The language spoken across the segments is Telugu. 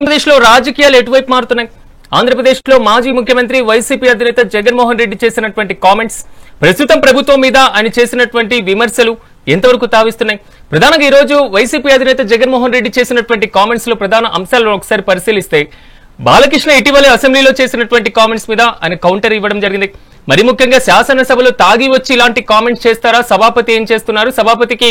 ఆంధ్రప్రదేశ్ లో రాజకీయాలు ఎటువైపు మారుతున్నాయి? ఆంధ్రప్రదేశ్ లో మాజీ ముఖ్యమంత్రి వైసీపీ అధినేత జగన్మోహన్ రెడ్డి చేసినటువంటి కామెంట్స్, ప్రస్తుతం ప్రభుత్వం మీద ఆయన చేసినటువంటి విమర్శలు ఎంతవరకు తావిస్తున్నాయి? ప్రధానంగా ఈ రోజు వైసీపీ అధినేత జగన్మోహన్ రెడ్డి చేసినటువంటి కామెంట్స్ లో ప్రధాన అంశాలను ఒకసారి పరిశీలిస్తే, బాలకృష్ణ ఇటీవలే అసెంబ్లీలో చేసినటువంటి కామెంట్స్ మీద ఆయన కౌంటర్ ఇవ్వడం జరిగింది. మరి ముఖ్యంగా శాసనసభలో తాగి వచ్చి ఇలాంటి కామెంట్స్ చేస్తారా, సభాపతి ఏం చేస్తున్నారు, సభాపతికి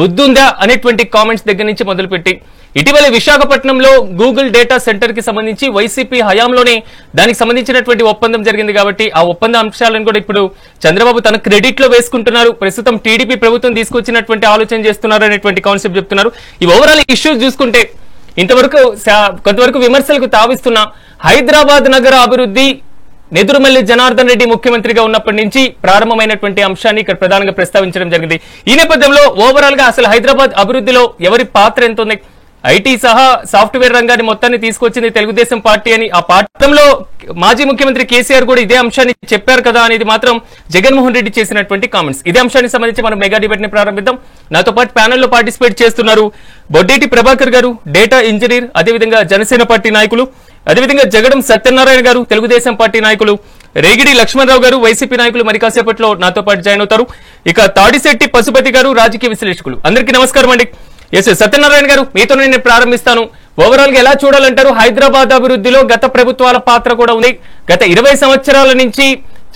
బుద్ధుందా అనేటువంటి కామెంట్స్ దగ్గర నుంచి మొదలుపెట్టి, ఇటీవల విశాఖపట్నంలో గూగుల్ డేటా సెంటర్ కి సంబంధించి వైసీపీ హయాంలోనే దానికి సంబంధించినటువంటి ఒప్పందం జరిగింది కాబట్టి ఆ ఒప్పంద అంశాలను కూడా ఇప్పుడు చంద్రబాబు తన క్రెడిట్ లో వేసుకుంటున్నారు. ప్రస్తుతం టీడీపీ ప్రభుత్వం తీసుకొచ్చినటువంటి ఆలోచన చేస్తున్నారు అనేటువంటి కాన్సెప్ట్ చెప్తున్నారు. ఈ ఓవరాల్ ఇష్యూస్ చూసుకుంటే ఇంతవరకు కొంతవరకు విమర్శలకు తావిస్తున్న హైదరాబాద్ నగర అభివృద్ధి నెదురుమల్లి జనార్దన్ రెడ్డి ముఖ్యమంత్రిగా ఉన్నప్పటి నుంచి ప్రారంభమైనటువంటి అంశాన్ని ఇక్కడ ప్రధానంగా ప్రస్తావించడం జరిగింది. ఈ నేపథ్యంలో ఓవరాల్ గా అసలు హైదరాబాద్ అభివృద్ధిలో ఎవరి పాత్ర ఎంత ఉంది? ఐటీ సహా సాఫ్ట్వేర్ రంగాన్ని మొత్తాన్ని తీసుకొచ్చింది తెలుగుదేశం పార్టీ అని ఆ పాఠంలో మాజీ ముఖ్యమంత్రి కేసీఆర్ కూడా ఇదే అంశాన్ని చెప్పారు కదా అనేది మాత్రం జగన్మోహన్ రెడ్డి చేసినటువంటి కామెంట్స్. ఇదే అంశానికి సంబంధించి మనం మెగా డిబేట్ ని ప్రారంభిద్దాం. నాతో పాటు ప్యానెల్ లో పార్టిసిపేట్ చేస్తున్నారు బొడ్డేటి ప్రభాకర్ గారు, డేటా ఇంజనీర్, అదేవిధంగా జనసేన పార్టీ నాయకులు, అదేవిధంగా జగడం సత్యనారాయణ గారు, తెలుగుదేశం పార్టీ నాయకులు, రేగిడి లక్ష్మణరావు గారు, వైసీపీ నాయకులు మరి కాసేపట్లో నాతో పాటు జాయిన్ అవుతారు. ఇక తాడిశెట్టి పశుపతి గారు, రాజకీయ విశ్లేషకులు. అందరికీ నమస్కారం అండి. ఎస్ సత్యనారాయణ గారు, మీతో నేను ప్రారంభిస్తాను. ఓవరాల్ గా ఎలా చూడాలంటారు? హైదరాబాద్ అభివృద్ధిలో గత ప్రభుత్వాల పాత్ర కూడా ఉంది. గత 20 సంవత్సరాల నుంచి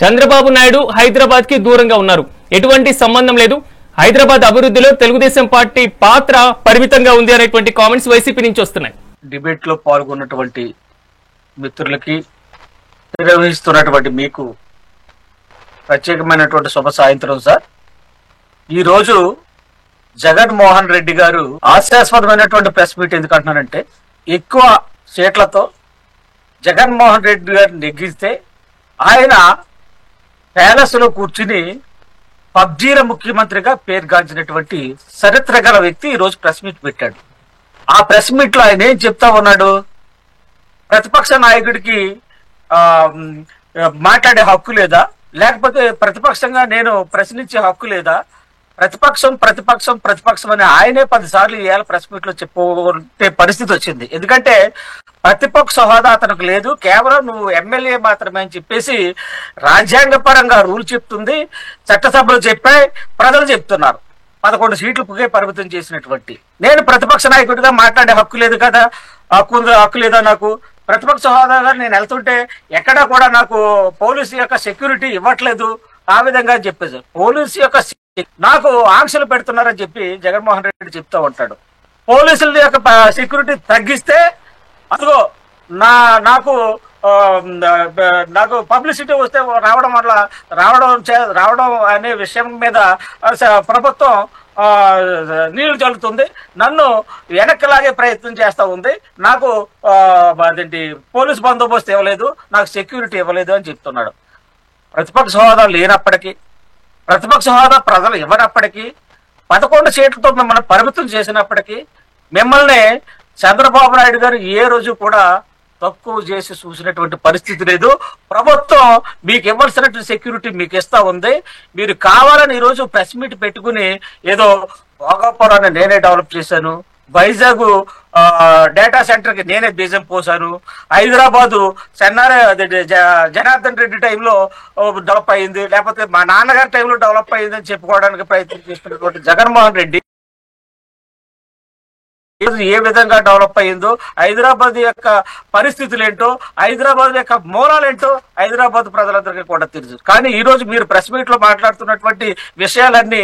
చంద్రబాబు నాయుడు హైదరాబాద్ కి దూరంగా ఉన్నారు, ఎటువంటి సంబంధం లేదు. హైదరాబాద్ అభివృద్ధిలో తెలుగుదేశం పార్టీ పాత్ర పరిమితంగా ఉంది అనేటువంటి కామెంట్స్ వైసీపీ నుంచి వస్తున్నాయి. డిబేట్ లో పాల్గొన్నటువంటి మిత్రులకి, నిర్వహిస్తున్నటువంటి మీకు ప్రత్యేకమైనటువంటి శుభ సాయంత్రం సార్. ఈ రోజు జగన్మోహన్ రెడ్డి గారు హాస్యాస్పదమైనటువంటి ప్రెస్ మీట్ ఎందుకు అంటున్నానంటే, ఎక్కువ సీట్లతో జగన్మోహన్ రెడ్డి గారు నెగ్గిస్తే ఆయన ప్యాలెస్ లో కూర్చుని పబ్జీల ముఖ్యమంత్రిగా పేరుగాంచినటువంటి చరిత్ర గల వ్యక్తి ఈ రోజు ప్రెస్ మీట్ పెట్టాడు. ఆ ప్రెస్ మీట్ లో ఆయన ఏం చెప్తా ఉన్నాడు? ప్రతిపక్ష నాయకుడికి మాట్లాడే హక్కు లేదా, లేకపోతే ప్రతిపక్షంగా నేను ప్రశ్నించే హక్కు లేదా, ప్రతిపక్షం ప్రతిపక్షం ప్రతిపక్షం అని ఆయనే 10 సార్లు ఇవాళ ప్రెస్ మీట్ లో చెప్పుకునే పరిస్థితి వచ్చింది. ఎందుకంటే ప్రతిపక్ష హోదా అతనికి లేదు, కేవలం నువ్వు ఎమ్మెల్యే మాత్రమే అని చెప్పేసి రాజ్యాంగ పరంగా రూల్ చెప్తుంది, చట్టసభలు చెప్పాయి, ప్రజలు చెప్తున్నారు. 11 సీట్లకే పరిమితం చేసినటువంటి నేను ప్రతిపక్ష నాయకుడిగా మాట్లాడే హక్కు లేదు కదా, హక్కు లేదా నాకు? ప్రతిపక్ష హోదాగా నేను వెళ్తుంటే ఎక్కడా కూడా నాకు పోలీసు యొక్క సెక్యూరిటీ ఇవ్వట్లేదు, ఆ విధంగా చెప్పేసి పోలీసు యొక్క నాకు ఆంక్షలు పెడుతున్నారని చెప్పి జగన్మోహన్ రెడ్డి చెప్తూ ఉంటాడు. పోలీసుల యొక్క సెక్యూరిటీ తగ్గిస్తే అదిగో నాకు పబ్లిసిటీ వస్తే రావడం అనే విషయం మీద ప్రభుత్వం నీళ్లు చల్లుతుంది, నన్ను వెనక్కిలాగే ప్రయత్నం చేస్తూ ఉంది, నాకు అదేంటి పోలీస్ బందోబస్తు ఇవ్వలేదు, నాకు సెక్యూరిటీ ఇవ్వలేదు అని చెప్తున్నాడు. ప్రతిపక్ష హోదా లేనప్పటికీ, ప్రతిపక్ష హోదా ప్రజలు ఇవ్వనప్పటికీ, 11 సీట్లతో మిమ్మల్ని పరిమితం చేసినప్పటికీ మిమ్మల్ని చంద్రబాబు నాయుడు గారు ఏ రోజు కూడా తక్కువ చేసి చూసినటువంటి పరిస్థితి లేదు. ప్రభుత్వం మీకు ఇవ్వాల్సినటువంటి సెక్యూరిటీ మీకు ఇస్తా ఉంది. మీరు కావాలని ఈరోజు ప్రెస్ మీట్ పెట్టుకుని ఏదో భోగాపురాన్ని నేనే డెవలప్ చేశాను, వైజాగ్ డేటా సెంటర్ కి నేనే బీజం పోసాను, హైదరాబాదు జనార్దన్ రెడ్డి టైంలో డెవలప్ అయ్యింది, లేకపోతే మా నాన్నగారి టైంలో డెవలప్ అయ్యింది అని చెప్పుకోవడానికి ప్రయత్నం చేస్తున్నటువంటి జగన్మోహన్ రెడ్డి ఏ విధంగా డెవలప్ అయ్యిందో, హైదరాబాద్ యొక్క పరిస్థితులు ఏంటో, హైదరాబాద్ యొక్క మూలాలేంటో హైదరాబాద్ ప్రజలందరికీ కూడా తెలుసు. కానీ ఈ రోజు మీరు ప్రెస్ మీట్ లో మాట్లాడుతున్నటువంటి విషయాలన్నీ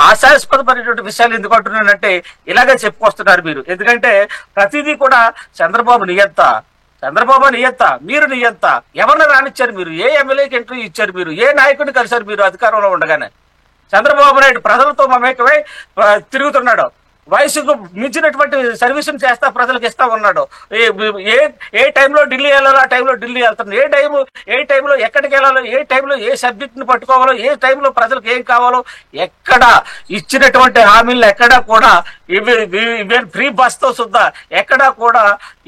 ఆశాస్పదమైనటువంటి విషయాలు ఎందుకు అంటున్నానంటే, ఇలాగే చెప్పుకొస్తున్నారు మీరు. ఎందుకంటే ప్రతిదీ కూడా చంద్రబాబు నియంత, మీరు నియంత. ఎవరిని రానిచ్చారు మీరు? ఏ ఎమ్మెల్యేకి ఎంట్రీ ఇచ్చారు మీరు? ఏ నాయకుడిని కలిసారు మీరు అధికారంలో ఉండగానే? చంద్రబాబు నాయుడు ప్రజలతో మమేకమై తిరుగుతున్నాడు, వయసుకు మించినటువంటి సర్వీసులు చేస్తా ప్రజలకు ఇస్తా ఉన్నాడు. ఏ టైంలో ఢిల్లీ వెళ్ళాలో ఆ టైంలో ఢిల్లీ వెళ్తున్నాడు, ఏ టైంలో ఎక్కడికి వెళ్ళాలో, ఏ టైంలో ఏ సబ్జెక్ట్ని పట్టుకోవాలో, ఏ టైంలో ప్రజలకు ఏం కావాలో ఎక్కడ ఇచ్చినటువంటి హామీలు ఎక్కడా కూడా ఫ్రీ బస్తో సుద్దా ఎక్కడా కూడా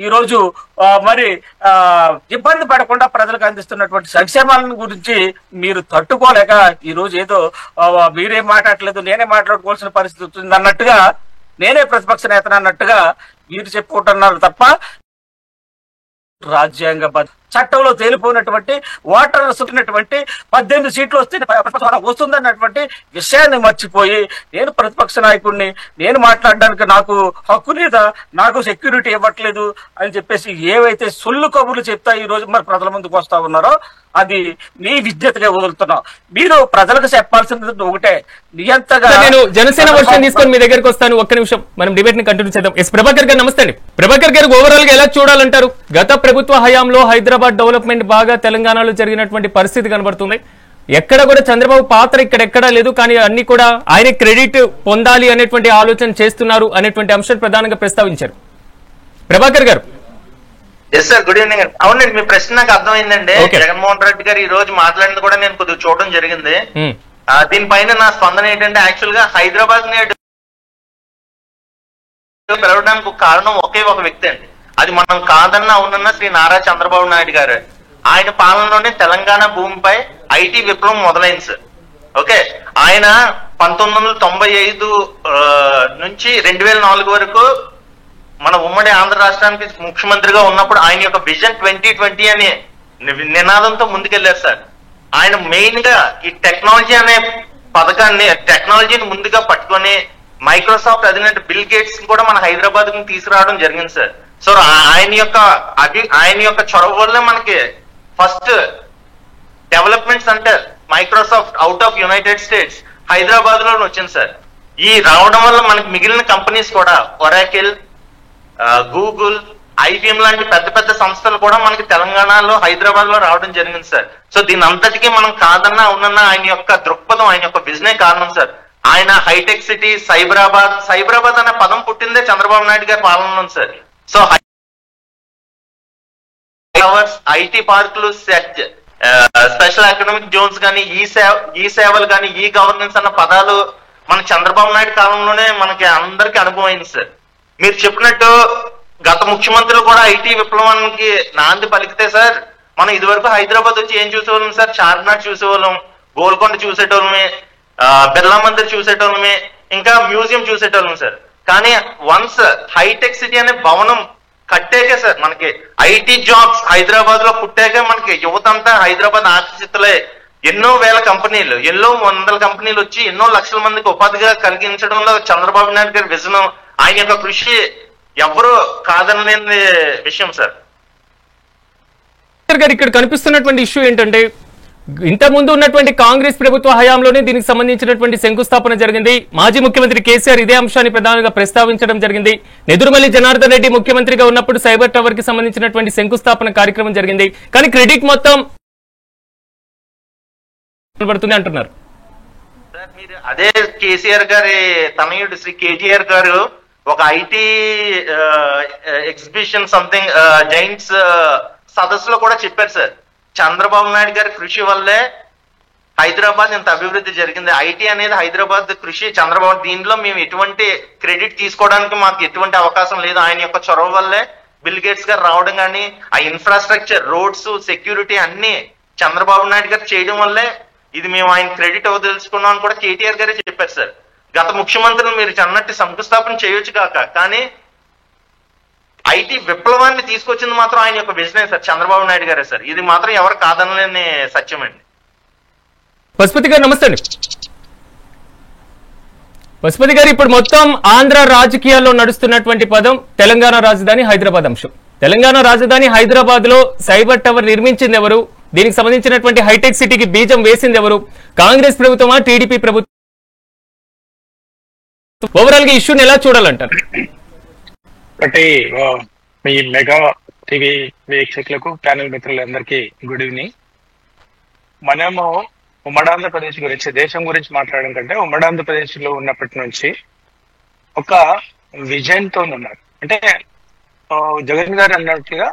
ఈరోజు మరి ఇబ్బంది పడకుండా ప్రజలకు అందిస్తున్నటువంటి సంక్షేమాలను గురించి మీరు తట్టుకోలేక ఈరోజు ఏదో మీరేం మాట్లాడలేదు, నేనే మాట్లాడుకోవాల్సిన పరిస్థితి వచ్చింది అన్నట్టుగా, నేనే ప్రతిపక్ష నేత అన్నట్టుగా మీరు చెప్పుకుంటున్నారు తప్ప రాజ్యాంగ చట్టంలో తేలిపోయినటువంటి ఓటర్స్ ఉన్నటువంటి 18 సీట్లు వస్తే వస్తుందన్నటువంటి విషయాన్ని మర్చిపోయి నేను ప్రతిపక్ష నాయకుడిని, నేను మాట్లాడడానికి నాకు హక్కు లేదా, నాకు సెక్యూరిటీ ఇవ్వట్లేదు అని చెప్పేసి ఏవైతే సొల్లు కబుర్లు చెప్తా ఈ రోజు మరి ప్రజల ముందుకు వస్తా ఉన్నారో అది మీ విజ్ఞతగా వదులుతున్నాం. మీరు ప్రజలకు చెప్పాల్సింది ఒకటే, నియంతగా. నేను జనసేన వర్షన్ తీసుకొని మీ దగ్గరికి వస్తాను. ఒక్క నిమిషం, మనం డిబేట్ ని కంటిన్యూ చేద్దాం. ఎస్ ప్రభాకర్ గారు నమస్తే అండి. ప్రభాకర్ గారు ఓవరాల్ గా ఎలా చూడాలంటారు? గత ప్రభుత్వ హయాంలో హైదరాబాద్ డెవలప్మెంట్ బాగా తెలంగాణలో జరిగినటువంటి పరిస్థితి కనబడుతుంది. ఎక్కడ కూడా చంద్రబాబు పాత్ర ఇక్కడెక్కడా లేదు, కానీ అన్ని కూడా ఆయన క్రెడిట్ పొందాలి అనేటువంటి ఆలోచన చేస్తున్నారు అనేటువంటి అంశాన్ని ప్రధానంగా ప్రస్తావించారు ప్రభాకర్ గారు. ఎస్ సార్, గుడ్ ఈవినింగ్ అండి. అవునండి, మీ ప్రశ్న నాకు అర్థమైందండి. జగన్మోహన్ రెడ్డి గారు ఈ రోజు మాట్లాడింది కూడా నేను కొద్దిగా చూడడం జరిగింది. దీనిపైన నా స్పందన ఏంటంటే, యాక్చువల్ గా హైదరాబాద్ నేడు పిలవడానికి ఒక కారణం ఒకే ఒక వ్యక్తి అండి. అది మనం కాదన్నా అవునన్నా శ్రీ నారా చంద్రబాబు నాయుడు గారు. ఆయన పాలనలోనే తెలంగాణ భూమిపై ఐటీ విప్లవం మొదలైంది సార్. ఓకే, ఆయన 1995 నుంచి 2004 వరకు మన ఉమ్మడి ఆంధ్ర రాష్ట్రానికి ముఖ్యమంత్రిగా ఉన్నప్పుడు ఆయన యొక్క విజన్ 2020 అనే నినాదంతో ముందుకెళ్లారు సార్. ఆయన మెయిన్ గా ఈ టెక్నాలజీ అనే పథకాన్ని, టెక్నాలజీని ముందుగా పట్టుకొని మైక్రోసాఫ్ట్ అధినేత బిల్ గేట్స్ కూడా మన హైదరాబాద్ కి తీసుకురావడం జరిగింది సార్. సో ఆయన యొక్క చొరవ వల్లే మనకి first development centre Microsoft out of United states Hyderabad లో వచ్చింది సార్. ఈ రావడం వల్ల మనకి మిగిలిన కంపెనీస్ కూడా ఒరాకిల్, గూగుల్, ఐబిఎం లాంటి పెద్ద పెద్ద సంస్థలు కూడా మనకి తెలంగాణలో హైదరాబాద్ లో రావడం జరిగింది సార్. సో దీని అంతటికీ మనం కాదన్నా అవునన్నా ఆయన యొక్క దృక్పథం, ఆయన యొక్క విజనే కారణం సార్. ఆయన హైటెక్ సిటీ, సైబరాబాద్ అనే పదం పుట్టిందే చంద్రబాబు నాయుడు గారి పాలనలో సార్. సో ఐటీ పార్కులు, స్పెషల్ ఎకనామిక్ జోన్స్ కానీ, ఈ సేవలు కానీ, ఈ గవర్నెన్స్ అన్న పదాలు మన చంద్రబాబు నాయుడు కాలంలోనే మనకి అందరికీ అనుభవం అయింది సార్. మీరు చెప్పినట్టు గత ముఖ్యమంత్రులు కూడా ఐటీ విప్లవానికి నాంది పలికితే సార్, మనం ఇదివరకు హైదరాబాద్ వచ్చి ఏం చూసేవాళ్ళం సార్? చార్మినార్ చూసేవాళ్ళం, గోల్కొండ చూసేటోళ్ళమే, బిర్లా మందిర్ చూసేటోళ్ళమే, ఇంకా మ్యూజియం చూసేటోళ్ళం సార్. కానీ వన్స్ హైటెక్ సిటీ అనే భవనం కట్టాకే సార్ మనకి ఐటీ జాబ్స్ హైదరాబాద్ లో పుట్టాక మనకి యువత అంతా హైదరాబాద్ ఆకర్షితులే. ఎన్నో వేల కంపెనీలు, ఎన్నో వందల కంపెనీలు వచ్చి ఎన్నో లక్షల మందికి ఉపాధిగా కలిగించడంలో చంద్రబాబు నాయుడు గారి విజన్, ఆయన యొక్క కృషి ఎవరు కాదనలేని విషయం సార్. గారు ఇక్కడ కనిపిస్తున్నటువంటి ఇష్యూ ఏంటంటే, ఇంత ముందు ఉన్నటువంటి కాంగ్రెస్ ప్రభుత్వ హయాంలోనే దీనికి సంబంధించినటువంటి శంకుస్థాపన జరిగింది. మాజీ ముఖ్యమంత్రి కేసీఆర్ ఇదే అంశాన్ని ప్రధానంగా ప్రస్తావించడం జరిగింది. నెదురుమల్లి జనార్దన్ రెడ్డి ముఖ్యమంత్రిగా ఉన్నప్పుడు సైబర్ టవర్ కి సంబంధించినటువంటి శంకుస్థాపన కార్యక్రమం జరిగింది. కానీ క్రెడిట్ మొత్తం పడుతుంది అంటున్నారు. మీరు అదే కేసీఆర్ గారి తనయుడు శ్రీ కేటీఆర్ గారు ఒక ఐటీ ఎగ్జిబిషన్ సంథింగ్ జైంట్స్ సదస్సులో కూడా చెప్పారు సార్, చంద్రబాబు నాయుడు గారి కృషి వల్లే హైదరాబాద్ ఇంత అభివృద్ధి జరిగింది. ఐటీ అనేది హైదరాబాద్ కృషి, చంద్రబాబు, దీనిలో మేము ఎటువంటి క్రెడిట్ తీసుకోవడానికి మాకు ఎటువంటి అవకాశం లేదు. ఆయన యొక్క చొరవ వల్లే బిల్ గేట్స్ గారు రావడం కానీ, ఆ ఇన్ఫ్రాస్ట్రక్చర్, రోడ్స్, సెక్యూరిటీ అన్ని చంద్రబాబు నాయుడు గారు చేయడం వల్లే ఇది మేము ఆయన క్రెడిట్ తెలుసుకున్నాం అని కూడా కేటీఆర్ గారే చెప్పారు సార్. గత ముఖ్యమంత్రులు మీరు అన్నట్టు శంకుస్థాపన చేయొచ్చు కాక, కానీ ఐటీ విప్లవాన్ని తీసుకొచ్చింది మాత్రం ఆయన యొక్క విజనే సార్, చంద్రబాబు నాయుడు గారే సార్. ఇది మాత్రం ఎవరు కాదనలేని సత్యం అండి. పశుపతి గారు నమస్తే అండి. పశుపతి గారు, ఇప్పుడు మొత్తం ఆంధ్ర రాజకీయాల్లో నడుస్తున్నటువంటి పదం తెలంగాణ రాజధాని హైదరాబాద్ అంశం. తెలంగాణ రాజధాని హైదరాబాద్ లో సైబర్ టవర్ నిర్మించింది ఎవరు? దీనికి సంబంధించినటువంటి హైటెక్ సిటీకి బీజం వేసింది ఎవరు? కాంగ్రెస్ ప్రభుత్వమా, టీడీపీ ప్రభుత్వం? ఓవరాల్ గా ఇష్యూని ఎలా చూడాలంటారు? ఒకటి, మీ మెగా టీవీ వీక్షకులకు, ప్యానెల్ మిత్రులందరికీ గుడ్ ఈవినింగ్. మనము ఉమ్మడి ఆంధ్రప్రదేశ్ గురించి, దేశం గురించి మాట్లాడడం కంటే ఉమ్మడి ఆంధ్రప్రదేశ్ లో ఉన్నప్పటి నుంచి ఒక విజన్ తో ఉన్నారు. అంటే జగన్ గారు అన్నట్టుగా,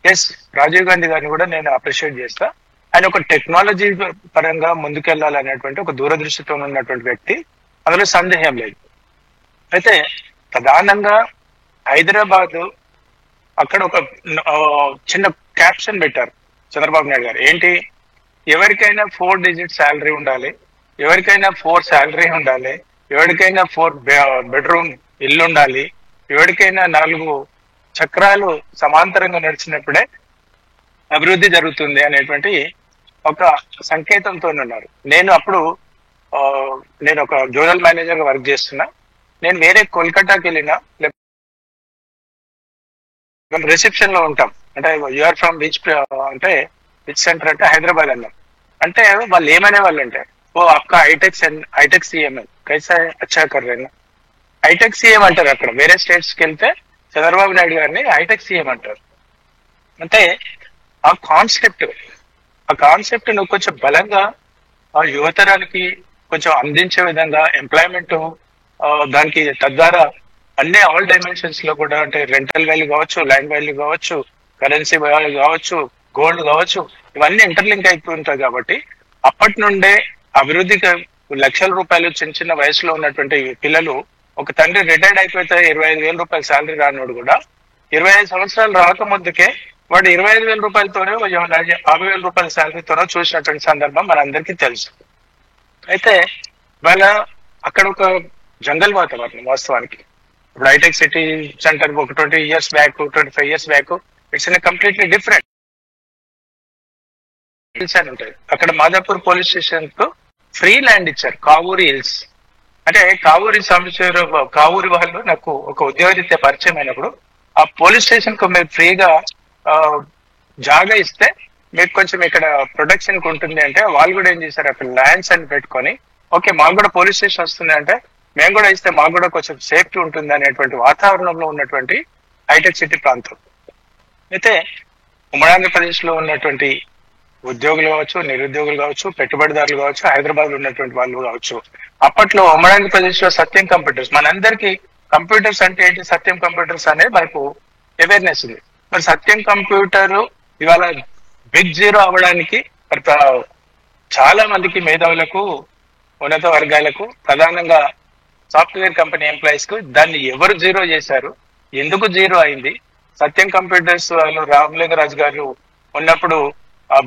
ఎస్, రాజీవ్ గాంధీ గారిని కూడా నేను అప్రిషియేట్ చేస్తా. ఆయన ఒక టెక్నాలజీ పరంగా ముందుకెళ్లాలనేటువంటి ఒక దూరదృష్టితో ఉన్నటువంటి వ్యక్తి, అందులో సందేహం లేదు. అయితే ప్రధానంగా హైదరాబాద్ అక్కడ ఒక చిన్న క్యాప్షన్ పెట్టారు చంద్రబాబు నాయుడు గారు. ఏంటి? ఎవరికైనా 4 డిజిట్ శాలరీ ఉండాలి, ఎవరికైనా 4 శాలరీ ఉండాలి, ఎవరికైనా 4 బెడ్రూమ్ ఇల్లు ఉండాలి, ఎవరికైనా 4 చక్రాలు సమాంతరంగా నడిచినప్పుడే అభివృద్ధి జరుగుతుంది అనేటువంటి ఒక సంకేతంతో ఉన్నారు. నేను అప్పుడు నేను ఒక జోనల్ మేనేజర్ గా వర్క్ చేస్తున్నా. నేను వేరే కోల్కతాకి వెళ్ళినా, రిసెప్షన్ లో ఉంటాం. అంటే యూఆర్ ఫ్రమ్ విచ్ అంటే విచ్ సెంటర్ అంటే హైదరాబాద్ అన్నాం. అంటే వాళ్ళు ఏమనే వాళ్ళు అంటే, ఓ అక్క హైటెక్ సీఎం కైసా అచ్చా కర్ రేనా, హైటెక్ సీఎం అంటారు. అక్కడ వేరే స్టేట్స్ కి వెళ్తే చంద్రబాబు నాయుడు గారిని హైటెక్ సీఎం అంటారు. అంటే ఆ కాన్సెప్ట్ నువ్వు కొంచెం బలంగా ఆ యువతరానికి కొంచెం అందించే విధంగా ఎంప్లాయ్మెంట్ దానికి తద్వారా అన్ని ఆల్ డైమెన్షన్స్ లో కూడా, అంటే రెంటల్ వాల్యూ కావచ్చు, ల్యాండ్ వాల్యూ కావచ్చు, కరెన్సీ వాల్యూ కావచ్చు, గోల్డ్ కావచ్చు, ఇవన్నీ ఇంటర్లింక్ అయిపోతుంటాయి. కాబట్టి అప్పటి నుండే అభివృద్ధికి లక్షల రూపాయలు చిన్న చిన్న వయసులో ఉన్నటువంటి పిల్లలు, ఒక తండ్రి రిటైర్డ్ అయిపోతే 25,000 రూపాయల శాలరీ రానోడు కూడా 25 సంవత్సరాలు రాకముందుకే వాడు 25,000 రూపాయలతోనే 50,000 రూపాయల శాలరీతోనో చూసినటువంటి సందర్భం మనందరికీ తెలుసు. అయితే వాళ్ళ అక్కడ ఒక జంగల్ వాతావరణం వాస్తవానికి. ఇప్పుడు హైటెక్ సిటీ సెంటర్ ఒక 20 years back, 25 years back, it's in completely different hills అని ఉంటాయి. అక్కడ మాదాపూర్ పోలీస్ స్టేషన్ కు ఫ్రీ ల్యాండ్ ఇచ్చారు, కావూరి హిల్స్. అంటే కావూరి వాళ్ళు నాకు ఒక ఉద్యోగరీత్యా పరిచయం అయినప్పుడు, ఆ పోలీస్ స్టేషన్ కు మీరు ఫ్రీగా జాగా ఇస్తే మీకు కొంచెం ఇక్కడ ప్రొటెక్షన్ ఉంటుంది అంటే, వాళ్ళు కూడా ఏం చేశారు, అక్కడ ల్యాండ్స్ అని పెట్టుకొని, ఓకే మాకు కూడా పోలీస్ స్టేషన్ వస్తుంది అంటే మేము కూడా ఇస్తే మాకు కూడా కొంచెం సేఫ్టీ ఉంటుంది అనేటువంటి వాతావరణంలో ఉన్నటువంటి హైటెక్ సిటీ ప్రాంతం. అయితే ఉమ్మడి ఆంధ్రప్రదేశ్ లో ఉన్నటువంటి ఉద్యోగులు కావచ్చు, నిరుద్యోగులు కావచ్చు, పెట్టుబడిదారులు కావచ్చు, హైదరాబాద్ లో ఉన్నటువంటి వాళ్ళు కావచ్చు, అప్పట్లో ఉమ్మడి ఆంధ్రప్రదేశ్ లో సత్యం కంప్యూటర్స్, మనందరికీ కంప్యూటర్స్ అంటే ఏంటి, సత్యం కంప్యూటర్స్ అనే వైపు అవేర్నెస్ ఉంది. మరి సత్యం కంప్యూటర్ ఇవాళ బిగ్ జీరో అవ్వడానికి చాలా మందికి, మేధావులకు, ఉన్నత వర్గాలకు, ప్రధానంగా సాఫ్ట్వేర్ కంపెనీ ఎంప్లాయీస్ కు దాన్ని ఎవరు జీరో చేశారు, ఎందుకు జీరో అయింది, సత్యం కంప్యూటర్స్ వాళ్ళు రామలింగరాజు గారు ఉన్నప్పుడు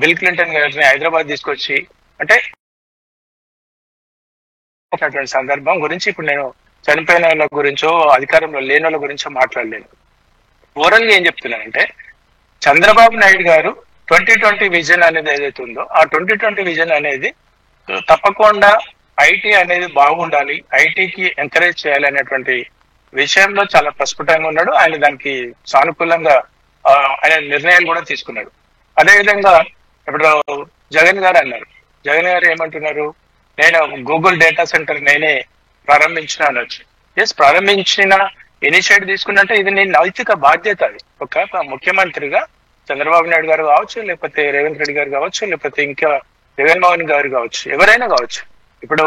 బిల్ క్లింటన్ గారిని హైదరాబాద్ తీసుకొచ్చి, అంటే సందర్భం గురించి ఇప్పుడు నేను చనిపోయిన వాళ్ళ గురించో అధికారంలో లేని వాళ్ళ గురించో మాట్లాడలేను. ఓవరాల్ గా ఏం చెప్తున్నానంటే, చంద్రబాబు నాయుడు గారు 2020 విజన్ అనేది ఏదైతే ఉందో, ఆ 2020 విజన్ అనేది తప్పకుండా ఐటీ అనేది బాగుండాలి, ఐటీకి ఎంకరేజ్ చేయాలి అనేటువంటి విషయంలో చాలా ప్రస్ఫుటంగా ఉన్నాడు. ఆయన దానికి సానుకూలంగా ఆయన నిర్ణయాలు కూడా తీసుకున్నాడు. అదేవిధంగా ఇప్పుడు జగన్ గారు అన్నారు, జగన్ గారు ఏమంటున్నారు, నేను గూగుల్ డేటా సెంటర్ నేనే ప్రారంభించిన అనొచ్చు. ఎస్, ప్రారంభించిన ఇనిషియేటివ్ తీసుకున్నట్టే ఇది నేను నైతిక బాధ్యత. అది ఒక ముఖ్యమంత్రిగా చంద్రబాబు నాయుడు గారు కావచ్చు, లేకపోతే రేవంత్ రెడ్డి గారు కావచ్చు, లేకపోతే ఇంకా జగన్మోహన్ గారు కావచ్చు, ఎవరైనా కావచ్చు. ఇప్పుడు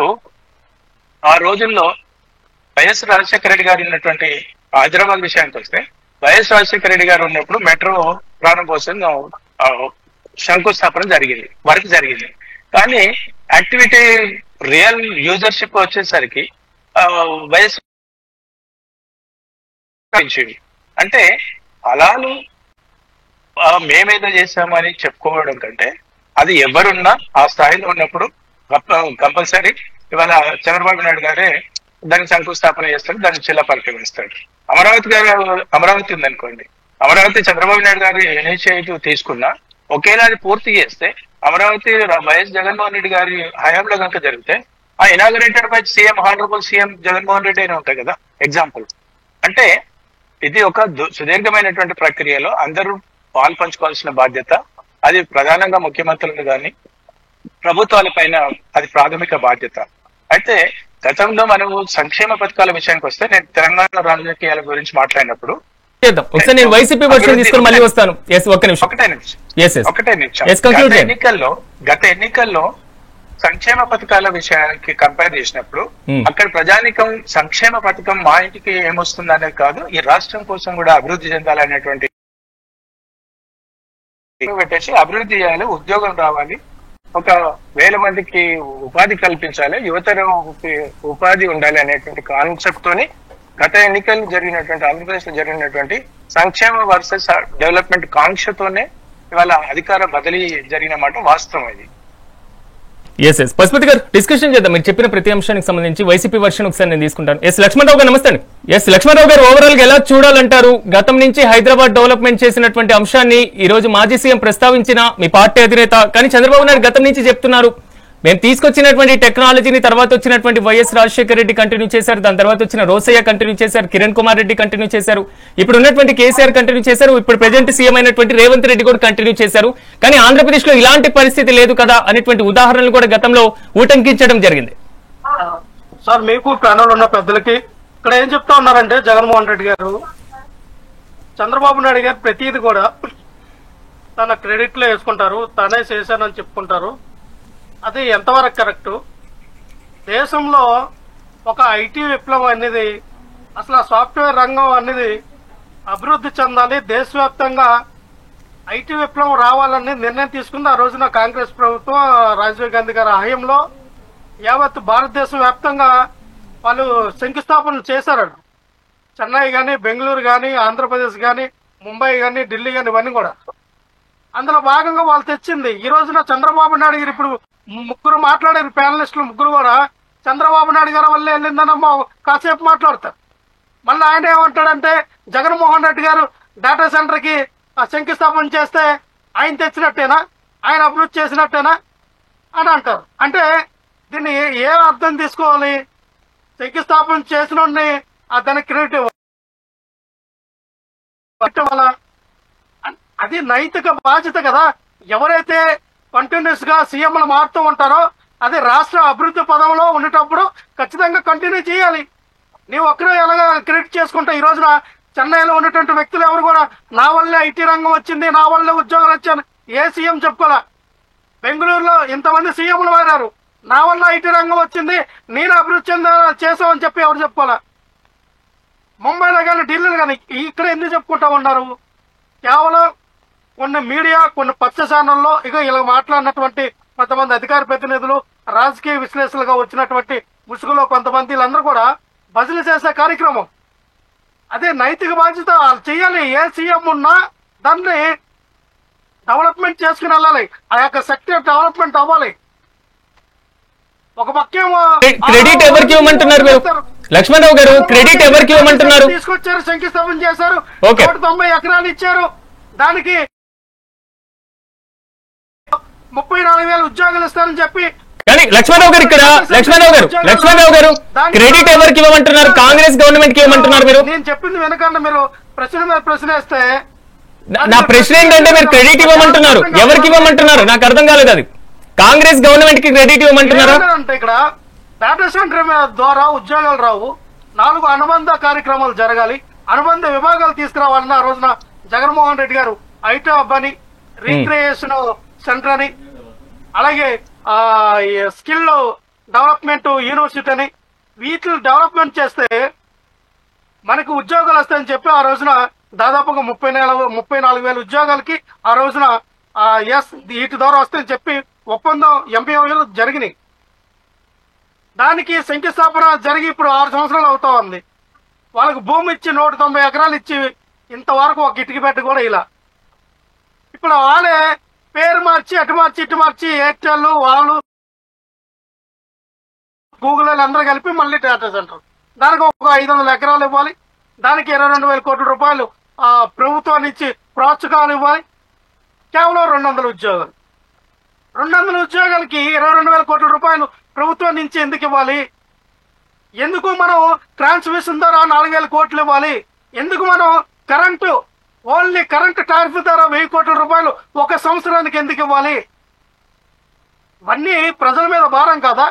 ఆ రోజుల్లో వైఎస్ రాజశేఖర రెడ్డి గారు ఉన్నటువంటి హైదరాబాద్ విషయానికి వస్తే, వైఎస్ రాజశేఖర రెడ్డి గారు ఉన్నప్పుడు మెట్రో ప్రారంభోత్సవం శంకుస్థాపన జరిగింది, వర్క్ జరిగింది. కానీ యాక్టివిటీ రియల్ యూజర్షిప్ వచ్చేసరికి వైఎస్ అంటే ఫలాలు మేమేదో చేశామని చెప్పుకోవడం కంటే, అది ఎవరున్నా ఆ స్థాయిలో ఉన్నప్పుడు కంపల్సరీ ఇవాళ చంద్రబాబు నాయుడు గారే దానికి శంకుస్థాపన చేస్తాడు, దాన్ని చిల్లపలకం వేస్తాడు. అమరావతి ఉందనుకోండి, అమరావతి చంద్రబాబు నాయుడు గారు ఇనిషియేటివ్ తీసుకున్నా ఒకేలా అది పూర్తి చేస్తే, అమరావతి వైఎస్ జగన్మోహన్ రెడ్డి గారి హయాంలో కనుక జరిగితే, ఆ inaugurated by CM honourable CM Jaganmohan Reddy అయినా ఉంటాయి కదా ఎగ్జాంపుల్. అంటే ఇది ఒక సుదీర్ఘమైనటువంటి ప్రక్రియలో అందరూ పాలు పంచుకోవాల్సిన బాధ్యత. అది ప్రధానంగా ముఖ్యమంత్రులు కానీ ప్రభుత్వాల పైన అది ప్రాథమిక బాధ్యత. అయితే గతంలో మనము సంక్షేమ పథకాల విషయానికి వస్తే, నేను తెలంగాణ రాజకీయాల గురించి మాట్లాడినప్పుడు ఒకసారి నేను వైసీపీ వర్షన్ తీసుకొని మళ్ళీ వస్తాను. ఒకటే నిమిషం. గత ఎన్నికల్లో సంక్షేమ పథకాల విషయానికి కంపేర్ చేసినప్పుడు అక్కడ ప్రజానికం సంక్షేమ పథకం మా ఇంటికి ఏమొస్తుంది అనేది కాదు, ఈ రాష్ట్రం కోసం కూడా అభివృద్ధి చెందాలనేటువంటి పెట్టేసి అభివృద్ధి చేయాలి, ఉద్యోగం రావాలి, ఒక 1000 మందికి ఉపాధి కల్పించాలి, యువతరం ఉపాధి ఉండాలి అనేటువంటి కాన్సెప్ట్ తోని గత ఎన్నికలు జరిగినటువంటి ఆంధ్రప్రదేశ్ లో జరిగినటువంటి సంక్షేమ వర్సెస్ డెవలప్మెంట్ కాంక్షతోనే ఇవాళ అధికార బదిలీ జరిగిన మాట వాస్తవం. ఇది ఎస్ పశుపతి గారు డిస్కషన్ చేద్దాం. మీరు చెప్పిన ప్రతి అంశానికి సంబంధించి వైసీపీ వర్షన్ ఒకసారి నేను తీసుకుంటాను. లక్ష్మణరావు గారు నమస్తే అండి. లక్ష్మణరావు గారు ఓవరాల్ గా ఎలా చూడాలంటారు? గతం నుంచి హైదరాబాద్ డెవలప్మెంట్ చేసినటువంటి అంశాన్ని ఈ రోజు మాజీ సీఎం ప్రస్తావించిన మీ పార్టీ అధినేత, కానీ చంద్రబాబు నాయుడు గతం నుంచి చెప్తున్నారు మేము తీసుకొచ్చినటువంటి టెక్నాలజీని తర్వాత వచ్చినటువంటి వైఎస్ రాజశేఖర రెడ్డి కంటిన్యూ చేశారు, దాని తర్వాత వచ్చిన రోసయ్య కంటిన్యూ చేశారు, కిరణ్ కుమార్ రెడ్డి కంటిన్యూ చేశారు, ఇప్పుడు ఉన్నటువంటి కేసీఆర్ కంటిన్యూ చేశారు, ఇప్పుడు ప్రెజెంట్ సీఎం అయినటువంటి రేవంత్ రెడ్డి కూడా కంటిన్యూ చేశారు. కానీ ఆంధ్రప్రదేశ్ లో ఇలాంటి పరిస్థితి లేదు కదా అనేటువంటి ఉదాహరణలు కూడా గతంలో ఊటంకించడం జరిగింది. సార్ మీకు ప్యానల్ ఉన్న పెద్దలకి ఇక్కడ ఏం చెప్తా ఉన్నారంటే, జగన్మోహన్ రెడ్డి గారు చంద్రబాబు నాయుడు గారు ప్రతిది కూడా తన క్రెడిట్ లో వేసుకుంటారు, తనే చేశానని చెప్పుకుంటారు. అది ఎంతవరకు కరెక్ట్? దేశంలో ఒక ఐటీ విప్లవం అనేది, అసలు సాఫ్ట్వేర్ రంగం అనేది అభివృద్ధి చెందాలి, దేశవ్యాప్తంగా ఐటీ విప్లవం రావాలని నిర్ణయం తీసుకుంది ఆ రోజున కాంగ్రెస్ ప్రభుత్వం, రాజీవ్ గాంధీ గారి హయాంలో యావత్ భారతదేశం వ్యాప్తంగా వాళ్ళు శంకుస్థాపనలు చేశారు. చెన్నై కానీ, బెంగళూరు కానీ, ఆంధ్రప్రదేశ్ కానీ, ముంబై కానీ, ఢిల్లీ కానీ, ఇవన్నీ కూడా అందులో భాగంగా వాళ్ళు తెచ్చింది. ఈ రోజున చంద్రబాబు నాయుడు గారు ఇప్పుడు ముగ్గురు మాట్లాడారు, ప్యానలిస్టులు ముగ్గురు కూడా చంద్రబాబు నాయుడు గారి వల్లే వెళ్ళిందనమ్మా కాసేపు మాట్లాడతారు. మళ్ళీ ఆయన ఏమంటాడంటే, జగన్మోహన్ రెడ్డి గారు డేటా సెంటర్ కి శంకుస్థాపన చేస్తే ఆయన తెచ్చినట్టేనా, ఆయన అభివృద్ధి చేసినట్టేనా అని అంటారు. అంటే దీన్ని ఏ అర్థం తీసుకోవాలి? శంకుస్థాపన చేసిన దానికి క్రెడిట్ ఇవ్వాలా? అది నైతిక బాధ్యత కదా. ఎవరైతే కంటిన్యూస్ గా సీఎంలు మారుతూ ఉంటారో అది రాష్ట్ర అభివృద్ధి పదంలో ఉండేటప్పుడు ఖచ్చితంగా కంటిన్యూ చేయాలి. నీవు ఒక్కరే ఎలాగా క్రెడిట్ చేసుకుంటా? ఈ రోజున చెన్నైలో ఉన్నటువంటి వ్యక్తులు ఎవరు కూడా నా వల్లే ఐటీ రంగం వచ్చింది, నా వల్లే ఉద్యోగాలు వచ్చాను ఏ సీఎం చెప్పుకోలే. బెంగళూరులో ఇంతమంది సీఎంలు మారారు, నా వల్ల ఐటీ రంగం వచ్చింది, నేను అభివృద్ధి చేసామని చెప్పి ఎవరు చెప్పుకోలే. ముంబైలో కానీ, ఢిల్లీలో కానీ ఇక్కడ ఎందుకు చెప్పుకుంటా ఉన్నారు? కేవలం కొన్ని మీడియా, కొన్ని పచ్చ ఛానల్లో ఇలా మాట్లాడినటువంటి కొంతమంది అధికార ప్రతినిధులు, రాజకీయ విశ్లేషకులుగా వచ్చినటువంటి ముసుగులో కొంతమంది వీళ్ళందరూ కూడా బదిలీ చేసే కార్యక్రమం. అదే నైతిక బాధ్యత చేయాలి. ఏ సీఎం ఉన్నా దాన్ని డెవలప్మెంట్ చేసుకుని వెళ్ళాలి, ఆ యొక్క సెక్టర్ డెవలప్మెంట్ అవ్వాలి. ఒక పక్కేమో క్రెడిట్ ఎవరికి ఇవ్వమంటున్నారు మీరు? లక్ష్మణరావు గారు క్రెడిట్ ఎవరికి ఇవ్వమంటున్నారు? తీసుకొచ్చారు, శంకుస్థాపన చేశారు, 190 ఎకరాలు ఇచ్చారు, దానికి 34,000 ఉద్యోగాలు ఇస్తారని చెప్పి. కానీ లక్ష్మణరావు గారు ఇక్కడ లక్ష్మణరావు గారు క్రెడిట్ ఎవరికి ఇవ్వమంటున్నారు? కాంగ్రెస్ గవర్నమెంట్ కి ఇవ్వమంటున్నారు మీరు? నేను చెప్పింది వెనకన్నా మీరు ప్రశ్న మీద ప్రశ్న వేస్తే నా ప్రశ్న ఏంటంటే మీరు క్రెడిట్ ఇవ్వమంటున్నారు, ఎవరికి ఇవ్వమంటున్నారు? నాకు అర్థం కాలేదు. అది కాంగ్రెస్ గవర్నమెంట్ కి క్రెడిట్ ఇవ్వమంటున్నారా? అంటే ఇక్కడ డేటా సెంటర్ ద్వారా ఉద్యోగాలు రావు, 4 అనుబంధ కార్యక్రమాలు జరగాలి, అనుబంధ విభాగాలు తీసుకురావాలన్న ఆ రోజున జగన్మోహన్ రెడ్డి గారు ఐటీ హబ్ అని, రీక్రియేషన్ సెంటర్ అని, అలాగే స్కిల్ డెవలప్మెంట్ యూనివర్సిటీ అని, వీటిని డెవలప్మెంట్ చేస్తే మనకు ఉద్యోగాలు వస్తాయని చెప్పి ఆ రోజున దాదాపుగా 34,000 ఉద్యోగాలకి ఆ రోజున వీటి ద్వారా వస్తాయని చెప్పి ఒప్పందం ఎంపీఓలు జరిగినాయి. దానికి శంకుస్థాపన జరిగి ఇప్పుడు 6 సంవత్సరాలు అవుతా ఉంది. వాళ్ళకి భూమి ఇచ్చి 190 ఎకరాలు ఇచ్చి ఇంతవరకు ఒక ఇటుక పెట్ట కూడా ఇలా. ఇప్పుడు వాళ్ళే పేరు మార్చి అటు మార్చి ఇటు మార్చి ఎయిర్టెల్, వాళ్ళు, గూగుల్ అందరూ కలిపి మళ్ళీ డేటా సెంటర్, దానికి ఒక 500 ఎకరాలు ఇవ్వాలి, దానికి 22,000 కోట్ల రూపాయలు ప్రభుత్వాన్ని ఇచ్చి ప్రోత్సాహకాలు ఇవ్వాలి. కేవలం 200 ఉద్యోగాలు, 200 ఉద్యోగాలకి 22,000 కోట్ల రూపాయలు ప్రభుత్వం నుంచి ఎందుకు ఇవ్వాలి? ఎందుకు మనం ట్రాన్స్మిషన్ ద్వారా 4,000 కోట్లు ఇవ్వాలి? ఎందుకు మనం కరెంటు, ఓన్లీ కరెంటు టారిఫ్ ద్వారా 1,000 కోట్ల రూపాయలు ఒక సంవత్సరానికి ఎందుకు ఇవ్వాలి? ఇవన్నీ ప్రజల మీద భారం కదా?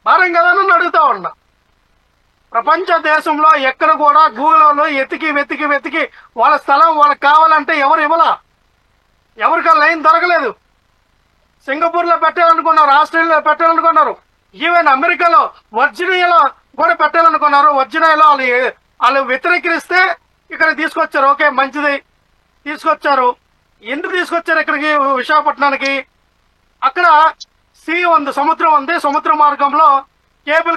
భారం కదా అని అడుగుతా ఉన్నా. ప్రపంచ దేశంలో ఎక్కడ కూడా గూగుల్ వాళ్ళు వెతికి వాళ్ళ స్థలం వాళ్ళకి కావాలంటే ఎవరు ఇవ్వలా, ఎవరికి లైన్ దొరకలేదు. సింగపూర్ లో పెట్టాలనుకున్నారు, ఆస్ట్రేలియాలో పెట్టాలనుకున్నారు, ఈవెన్ అమెరికాలో వర్జీనియాలో కూడా పెట్టాలనుకున్నారు. వర్జీనియాలో వాళ్ళు వ్యతిరేకిస్తే ఇక్కడ తీసుకొచ్చారు. ఓకే, మంచిది, తీసుకొచ్చారు. ఎందుకు తీసుకొచ్చారు ఇక్కడికి, విశాఖపట్నానికి? అక్కడ సీ ఉంది, సముద్రం ఉంది, సముద్ర మార్గంలో కేబుల్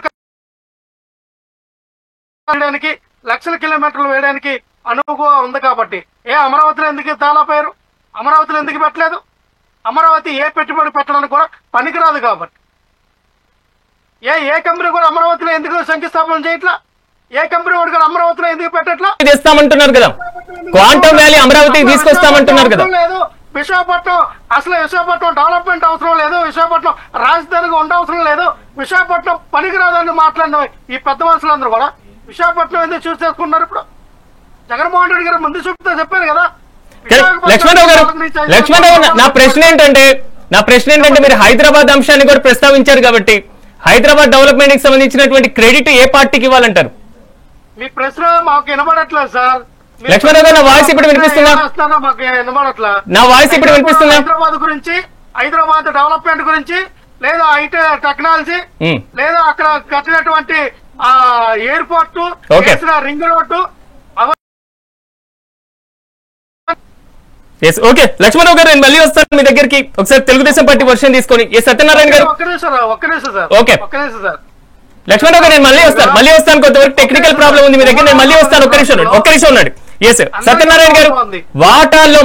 వేయడానికి, లక్షల కిలోమీటర్లు వేయడానికి అనువుగా ఉంది కాబట్టి. అమరావతిలో ఎందుకు తేలాపోయారు? అమరావతిలో ఎందుకు పెట్టలేదు? అమరావతి ఏ పెట్టుబడి పెట్టడానికి కూడా పనికిరాదు కాబట్టి. ఏ కంపెనీ కూడా అమరావతిలో ఎందుకు శంకుస్థాపన చేయట్లా? ఏ కంపెనీ వాడు కూడా అమరావతిలో ఎందుకు పెట్టట్లా? తెస్తామంటున్నారు కదా, క్వాంటమ్ వ్యాలీ అమరావతికి తీసుకొస్తామంటున్నారు కదా. లేదు, విశాఖపట్నం డెవలప్మెంట్ అవసరం లేదు, విశాఖపట్నం రాజధానిగా ఉండవసరం లేదు, విశాఖపట్నం పనికిరాదని మాట్లాడిన ఈ పెద్ద మనుషులందరూ కూడా విశాఖపట్నం ఎందుకు చూస్ చేసుకున్నారు? ఇప్పుడు జగన్మోహన్ రెడ్డి గారు ముందు చూపుతో చెప్పారు కదా. లక్ష్మణరావు గారు, నా ప్రశ్న ఏంటంటే మీరు హైదరాబాద్ అంశాన్ని కూడా ప్రస్తావించారు కాబట్టి హైదరాబాద్ డెవలప్మెంట్ కి సంబంధించినటువంటి క్రెడిట్ ఏ పార్టీకి ఇవ్వాలంటారు? మీ ప్రశ్న మాకు వినబడట్లేదు సార్. లక్ష్మణరావు గారు, నా వాయిస్ ఇప్పుడు వినిపిస్తుందా? మాకు వినబడట్లా. నా వాయిస్ ఇప్పుడు వినిపిస్తుందా? హైదరాబాద్ గురించి, హైదరాబాద్ డెవలప్మెంట్ గురించి, లేదా ఐటీ టెక్నాలజీ, లేదా అక్కడ కట్టినటువంటి airport, ring road. Okay Lakshmanarao గారు, నేను మళ్ళీ వస్తాను మీ దగ్గరికి. ఒకసారి తెలుగుదేశం పార్టీ వర్షన్ తీసుకొని. సత్యనారాయణ గారు, ఒక్క నిమిషం సార్. ఓకే ఒక్క నిమిషం సార్. లక్ష్మణరావు గారు, నేను మళ్ళీ వస్తాను. కొంతవరకు టెక్నికల్ ప్రాబ్లం ఉంది మీ దగ్గర, నేను మళ్ళీ వస్తాను. ఒక్క నిమిషం ఉన్నాడు. సత్యనారాయణ గారు,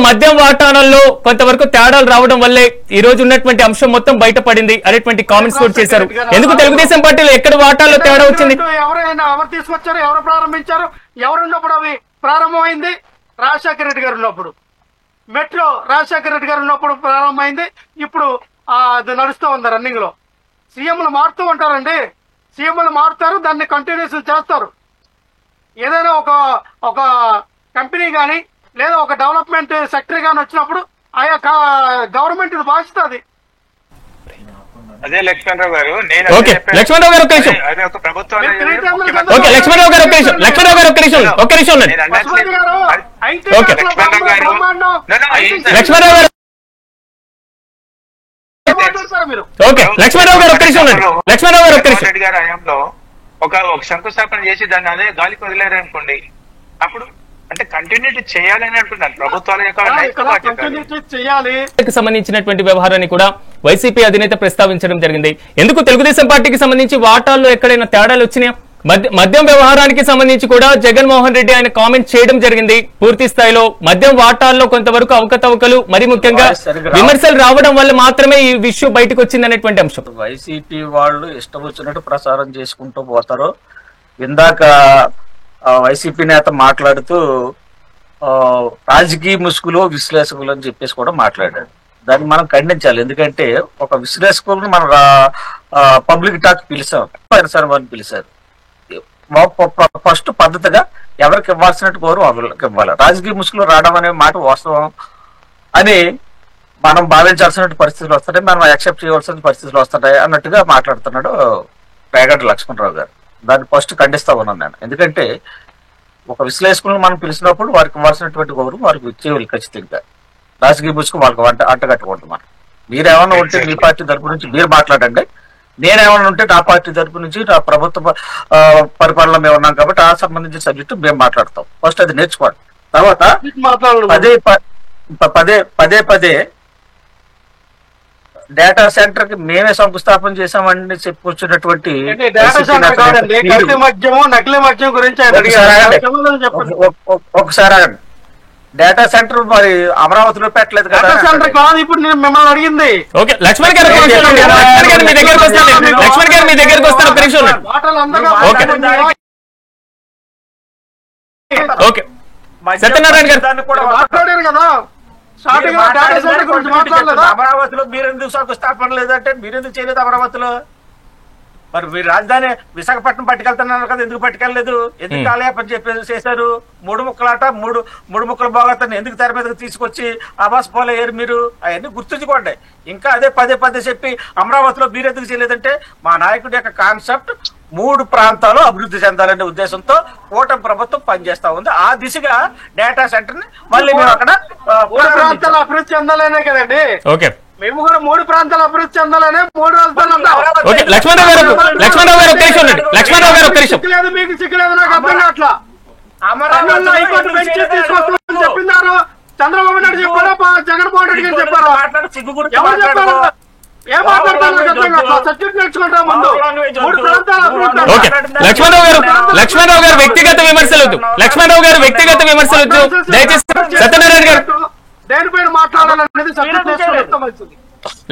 మద్యం వాటాలలో కొంతవరకు తేడాలు రావడం వల్లే ఈ రోజు ఉన్నటువంటి అంశం మొత్తం బయటపడింది అనేటువంటి కామెంట్స్ కూడా చేశారు. ఎందుకు తెలుగుదేశం పార్టీలో ఎక్కడ వాటాల్లో తేడా వచ్చింది? ఎవరు తీసుకొచ్చారు, ఎవరు ప్రారంభించారు, ఎవరున్నప్పుడు అవి ప్రారంభమైంది? రాజశేఖర రెడ్డి గారు ఉన్నప్పుడు. మెట్రో రాజశేఖర రెడ్డి గారు ఉన్నప్పుడు ప్రారంభమైంది. ఇప్పుడు అది నడుస్తూ ఉంది రన్నింగ్ లో. సీఎంలు మారుతూ ఉంటారండి, సీఎంలు మారుతారు, దాన్ని కంటిన్యూస్ చేస్తారు. ఏదైనా ఒక కంపెనీ కానీ లేదా ఒక డెవలప్మెంట్ సెక్టర్ కానీ వచ్చినప్పుడు ఆయా గవర్నమెంట్ బాధ్యత అది. అదే లక్ష్మణరావు గారు, లక్ష్మణరావు గారు ఒక్క నిమిషం. లక్ష్మణరావు గారు ఒక్క నిమిషం. రెడ్డి గారి హయాంలో ఒక శంకుస్థాపన చేసి దాన్ని అదే గాలికి వదిలేరు అనుకోండి, అప్పుడు అంటే కంటిన్యూటీ చేయాలని అంటున్నారు ప్రభుత్వాల యొక్క సంబంధించినటువంటి వ్యవహారాన్ని కూడా వైసీపీ అధినేత ప్రస్తావించడం జరిగింది. ఎందుకు తెలుగుదేశం పార్టీకి సంబంధించి వాటాల్లో ఎక్కడైనా తేడాలు వచ్చినాయా? మద్యం వ్యవహారానికి సంబంధించి కూడా జగన్మోహన్ రెడ్డి ఆయన కామెంట్ చేయడం జరిగింది. పూర్తి స్థాయిలో మద్యం వాటాల్లో కొంతవరకు అవకతవకలు, మరి ముఖ్యంగా విమర్శలు రావడం వల్ల మాత్రమే ఈ విషయం బయటకు వచ్చింది అనేటువంటి అంశం. వైసీపీ వాళ్ళు ఇష్టం వచ్చినట్టు ప్రసారం చేసుకుంటూ పోతారు. ఇందాక వైసీపీ నేత మాట్లాడుతూ రాజకీయ ముసుగులో విశ్లేషకులు అని చెప్పేసి కూడా మాట్లాడాడు. దాన్ని మనం ఖండించాలి. ఎందుకంటే ఒక విశ్లేషకులను మనం పబ్లిక్ టాక్ పిలిచాం, పిలిచారు. ఫస్ట్ పద్ధతిగా ఎవరికి ఇవ్వాల్సినట్టు కోరు వాళ్ళకి ఇవ్వాలి. రాజకీయ ముసుగులో రావడం అనే మాట వాస్తవం అని మనం భావించాల్సిన పరిస్థితులు వస్తాయి, మనం యాక్సెప్ట్ చేయవలసిన పరిస్థితులు వస్తాయి అన్నట్టుగా మాట్లాడుతున్నాడు పేగంటి లక్ష్మణరావు గారు. దాన్ని ఫస్ట్ ఖండిస్తా ఉన్నాను నేను. ఎందుకంటే ఒక విశ్లేషకులను మనం పిలిచినప్పుడు వారికి ఇవ్వాల్సినటువంటి గౌరవం వారికి ఇచ్చేవాళ్ళు ఖచ్చితంగా. రాజకీయ ముసుగు వాళ్ళకి అంటగట్టకూడదు. మనం మీరేమన్నా ఉంటే మీ పార్టీ తరపు నుంచి మీరు మాట్లాడండి, నేనేమన్నా ఉంటే నా పార్టీ తరపు నుంచి నా ప్రభుత్వ పరిపాలన మేము ఉన్నాం కాబట్టి ఆ సంబంధించిన సబ్జెక్టు మేము మాట్లాడతాం. ఫస్ట్ అది నేర్చుకోండి. తర్వాత పదే పదే డేటా సెంటర్ కి మేమే శంకుస్థాపన చేశామని చెప్పుకొచ్చినటువంటి ఒకసారి డేటా సెంటర్ మరి అమరావతిలో పెట్టలేదు కదా. ఇప్పుడు నేను మిమ్మల్ని అడిగింది. లక్ష్మణ్ గారు మీ దగ్గరకు వస్తాను. సత్యనారాయణ గారు మాట్లాడారు కదా, అమరావతిలో మీరెందుకు శంకుస్థాపన లేదంటే మీరెందుకు చేయలేదు అమరావతిలో? మరి మీరు రాజధాని విశాఖపట్నం పట్టుకెళ్తున్నారు కదా, ఎందుకు పట్టుకెళ్ళలేదు? ఎందుకు కాలేపని చెప్పేసి చేశారు? మూడు ముక్కల భాగతాన్ని ఎందుకు తెర మీదకి తీసుకొచ్చి ఆవాస్ పోలేరు మీరు? అవన్నీ గుర్తుంచుకోండి. ఇంకా అదే పదే చెప్పి అమరావతిలో మీరెందుకు చేయలేదంటే మా నాయకుడి యొక్క కాన్సెప్ట్ 3 ప్రాంతాలు అభివృద్ధి చెందాలనే ఉద్దేశంతో కూటమి ప్రభుత్వం పనిచేస్తా ఉంది. ఆ దిశగా డేటా సెంటర్ ని మళ్ళీ మేము అక్కడ 3 ప్రాంతాలు అభివృద్ధి చెందాలనే కదండి. మేము కూడా 3 ప్రాంతాలు అభివృద్ధి చెందాలనే 3 రాజధానులు. లక్ష్మణరావు గారు సిగ్గులేదు, మీకు సిగ్గులేదు, నాకు అర్థం కావట్లా. హైకోర్టు బెంచ్ తీసుకొస్తామని చెప్పినారు చంద్రబాబు నాయుడు చెప్పారా, జగన్మోహన్ రెడ్డి గారు చెప్పారు? ఎవరు చెప్పారు? ఏం మాట్లాడతారు? సబ్జెక్ట్ నేర్చుకుంటాం ముందు. 3 ప్రాంతాలు అభివృద్ధి. లక్ష్మణరావు గారు వ్యక్తిగత విమర్శలు దయచేసి. సత్యనారాయణ గారు దేనిపైన మాట్లాడాలనేది సబ్జెక్ట్ నేర్చుకుంటే మంచిది.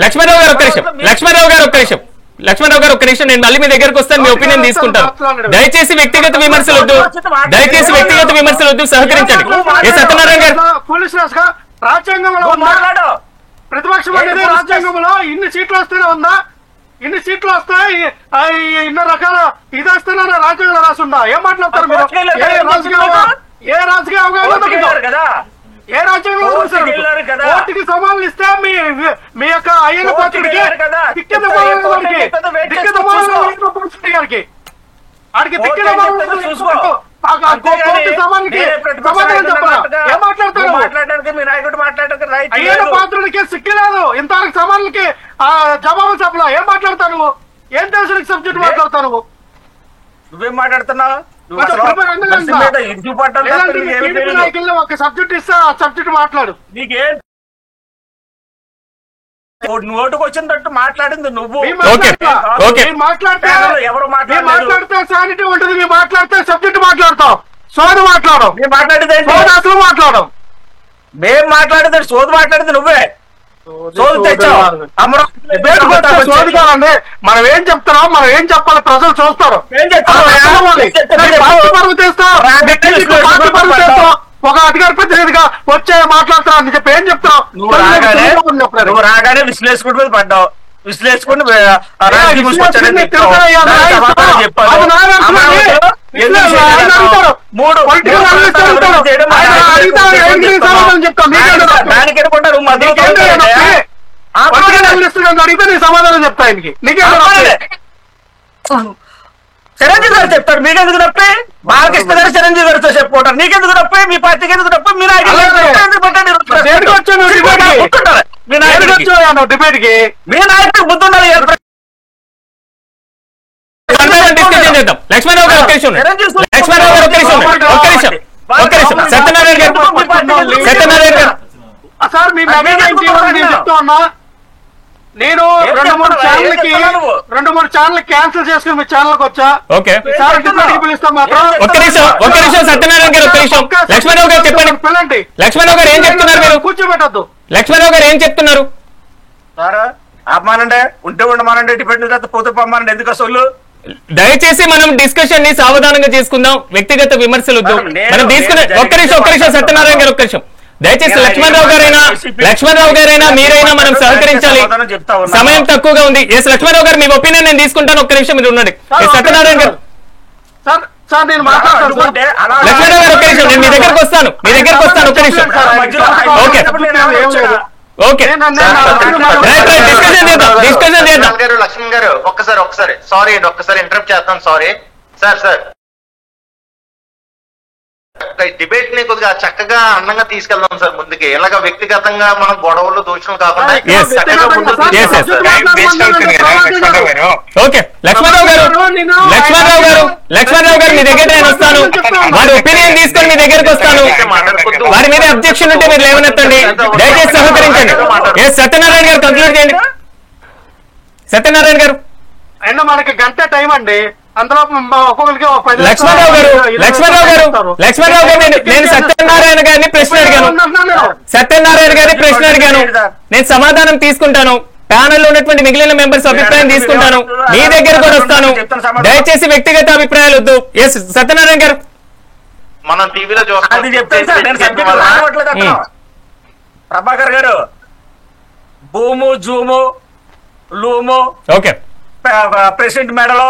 లక్ష్మణరావు గారు ఒక్క నిమిషం, లక్ష్మణరావు గారు ఒక్క నిమిషం, లక్ష్మణరావు గారు ఒక్క నిమిషం, నేను మళ్ళీ మీ దగ్గరకు వస్తాను, మీ ఒపీనియన్ తీసుకుంటాను. దయచేసి వ్యక్తిగత విమర్శలు వద్దు, దయచేసి వ్యక్తిగత విమర్శలు వద్దు, సహకరించండి. ఏ సత్యనారాయణ గారు, పోలీసులు రాజ్యాంగంలో ఉందా? ప్రతిపక్షం అనేది రాజ్యాంగంలో ఇన్ని సీట్లు వస్తేనే ఉందా? ఇన్ని సీట్లు వస్తాయి, ఇన్ని రకాల ఇది వస్తేనే రాజ్యాంగంలో రాసుందా? ఏం మాట్లాడతారు మీరు? ఏ రాజకీయ అవగాహన, ఏ రాజ్యాంగంలో కోర్టుకి సవాళ్ళు ఇస్తే మీ యొక్క అయ్యన్న పాత్రుడికి గారికి ఆడికి అయ్యన్న పాత్రుడికి సిక్కిలేదు, ఇంతవరకు సవాళ్ళకి జవాబు చెప్పలా. ఏం మాట్లాడతావు నువ్వు? ఏం తెలుసు సబ్జెక్ట్ మాట్లాడతావు నువ్వు? నువ్వేం మాట్లాడుతున్నావు? ఒక సబ్జెక్ట్ ఇస్తే ఆ సబ్జెక్ట్ మాట్లాడు. నీకేం నోటుకు వచ్చినట్టు మాట్లాడింది నువ్వు. మాట్లాడితే శానిటీ ఉంటుంది, మీరు మాట్లాడితే సబ్జెక్ట్ మాట్లాడతావు, సోది మాట్లాడవు. మేము మాట్లాడేది అసలు మాట్లాడవు. మేము మాట్లాడేది సోది మాట్లాడేది నువ్వే. సోది తెచ్చావు. సోది కాదండి. మనం ఏం చెప్తున్నాం, మనం ఏం చెప్పాలి ప్రజలు చూస్తారు. ఒక అధికార ప్రతినిధిగా వచ్చే మాట్లాడుతున్నావు అని చెప్పి ఏం చెప్తున్నావు? నువ్వు రాగానే విశ్లేషకుడి మీద పడ్డావు. విశ్లేషకుడిని అడిగితే నీ సమాధానం చెప్తా. ఆయనకి చిరంజీవి గారు చెప్తారు. మీకెందుకు తప్పే? బాలకృష్ణ గారు చిరంజీవి గారితో చెప్పుకుంటారు. నీకెందుకు తప్పే? మీ పార్టీకి ఎందుకు తప్ప? మీ డిబేట్ కి మీ నాయకుడికి బుద్ధి ఉండాలి. లక్ష్మణరావు గారు ఒక్క నిమిషం, లక్ష్మణరావు గారు ఒక్క నిమిషం, ఒక్క నిమిషం, ఒక్క నిమిషం. సత్యనారాయణ గారు, సత్యనారాయణ గారు సార్ మీ చెప్తా ఉన్నా. నేను 2-3 ఛానల్ క్యాన్సిల్ చేసుకుని మీ ఛానల్ వచ్చా. పిలుస్తాం మాత్రం. ఒక్క నిమిషం సత్యనారాయణ గారు, ఒక్క నిమిషం. లక్ష్మణరావు గారు చెప్పండి. పిల్లండి. లక్ష్మణరావు గారు ఏం చెప్తున్నారు? మీరు కూర్చోబెట్టద్దు. లక్ష్మణరావు గారు ఏం చెప్తున్నారు? అమ్మానండి, ఉంటే ఉండమానండి, డిపెండ్ పోతే పమ్మానండి. ఎందుకు అసలు దయచేసి మనం డిస్కషన్ ని సావధానంగా చేసుకుందాం, వ్యక్తిగత విమర్శలు వద్దు. మనం తీసుకునే ఒక్క నిమిషం సత్యనారాయణ గారు ఒక్క నిమిషం. దయచేసి లక్ష్మణరావు గారైనా మీరైనా మనం సహకరించాలి. సమయం తక్కువగా ఉంది. ఎస్ లక్ష్మణరావు గారు, మీ ఒపీనియన్ నేను తీసుకుంటాను. ఒక్క నిమిషం మీరు ఉండండి. సత్యనారాయణ గారు, లక్ష్మణరావు గారు ఒక్క నిమిషం, నేను మీ దగ్గరకు వస్తాను. ఒక్క నిమిషం. ఓకే డిస్కషన్ చేద్దాం. లక్ష్మణ్ గారు ఒక్కసారి సారీ అండి, ఒక్కసారి ఇంటరప్ట్ చేస్తాను. Sorry sir. డిబేట్ ని కొద్దిగా చక్కగా అందంగా తీసుకెళ్దాం సార్ ముందుకి. ఇలాగ వ్యక్తిగతంగా మనం గొడవలు దూషణలు కాకుండా ఓకే లక్ష్మణరావు గారు మీ దగ్గర నేను వస్తాను. వారి ఒపీనియన్ తీసుకొని మీ దగ్గరకు వస్తాను. వారి మీద అబ్జెక్షన్ ఉంటే మీరు లేవనెత్తండి. దయచేసి సహకరించండి. సత్యనారాయణ గారు కంక్లూడ్ చేయండి. సత్యనారాయణ గారు, అయినా మనకి గంట టైం అండి. అందులో ఒక్కొక్కరికి లక్ష్మణరావు గారు నేను సత్యనారాయణ గారిని ప్రశ్న అడిగాను. నేను సమాధానం తీసుకుంటాను. ప్యానెల్లో ఉన్నటువంటి మిగిలిన మెంబర్స్ అభిప్రాయం తీసుకుంటాను. మీ దగ్గర కూడా వస్తాను. దయచేసి వ్యక్తిగత అభిప్రాయాలు వద్దు. ఎస్ సత్యనారాయణ గారు, మనం టీవీలో ప్రభాకర్ గారు, భూము జూము లూము, ఓకే ప్రెసిడెంట్ మెడలో,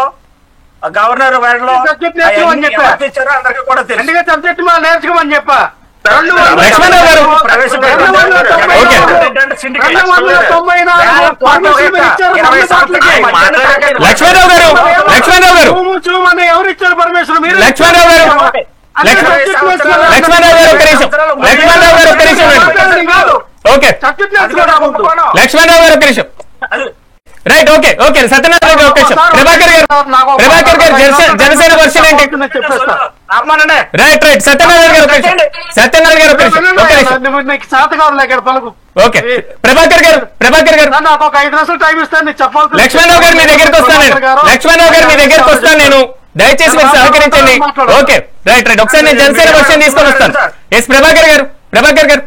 గవర్నర్ మెడలో అందరికీ కూడా తెలుసు. సబ్జెక్ట్ నేర్చుకోమని చెప్పా. లక్ష్మణరావు గారు, ఎవరు ఇచ్చారు పరమేశ్వరం? మీరు. లక్ష్మణరావు గారు ఓకే లక్ష్మణరావు గారు ఒక్క నిమిషం. రైట్ ఓకే సత్యనారాయణ గారు ఒక్క నిమిషం. ప్రభాకర్ గారు జనసేన వర్షన్ ఏంటి? రైట్ సత్యనారాయణ గారు ఒక్క నిమిషం. ఓకే ప్రభాకర్ గారు నాకు ఒక 5 నిమిషాలు టైం ఇస్తాను చెప్పాలి. లక్ష్మణరావు గారు మీ దగ్గరకు వస్తాను నేను. దయచేసి మీరు సహకరించండి. ఓకే రైట్ ఒకసారి నేను జనసేన వర్షన్ తీసుకొని వస్తాను. ఎస్ ప్రభాకర్ గారు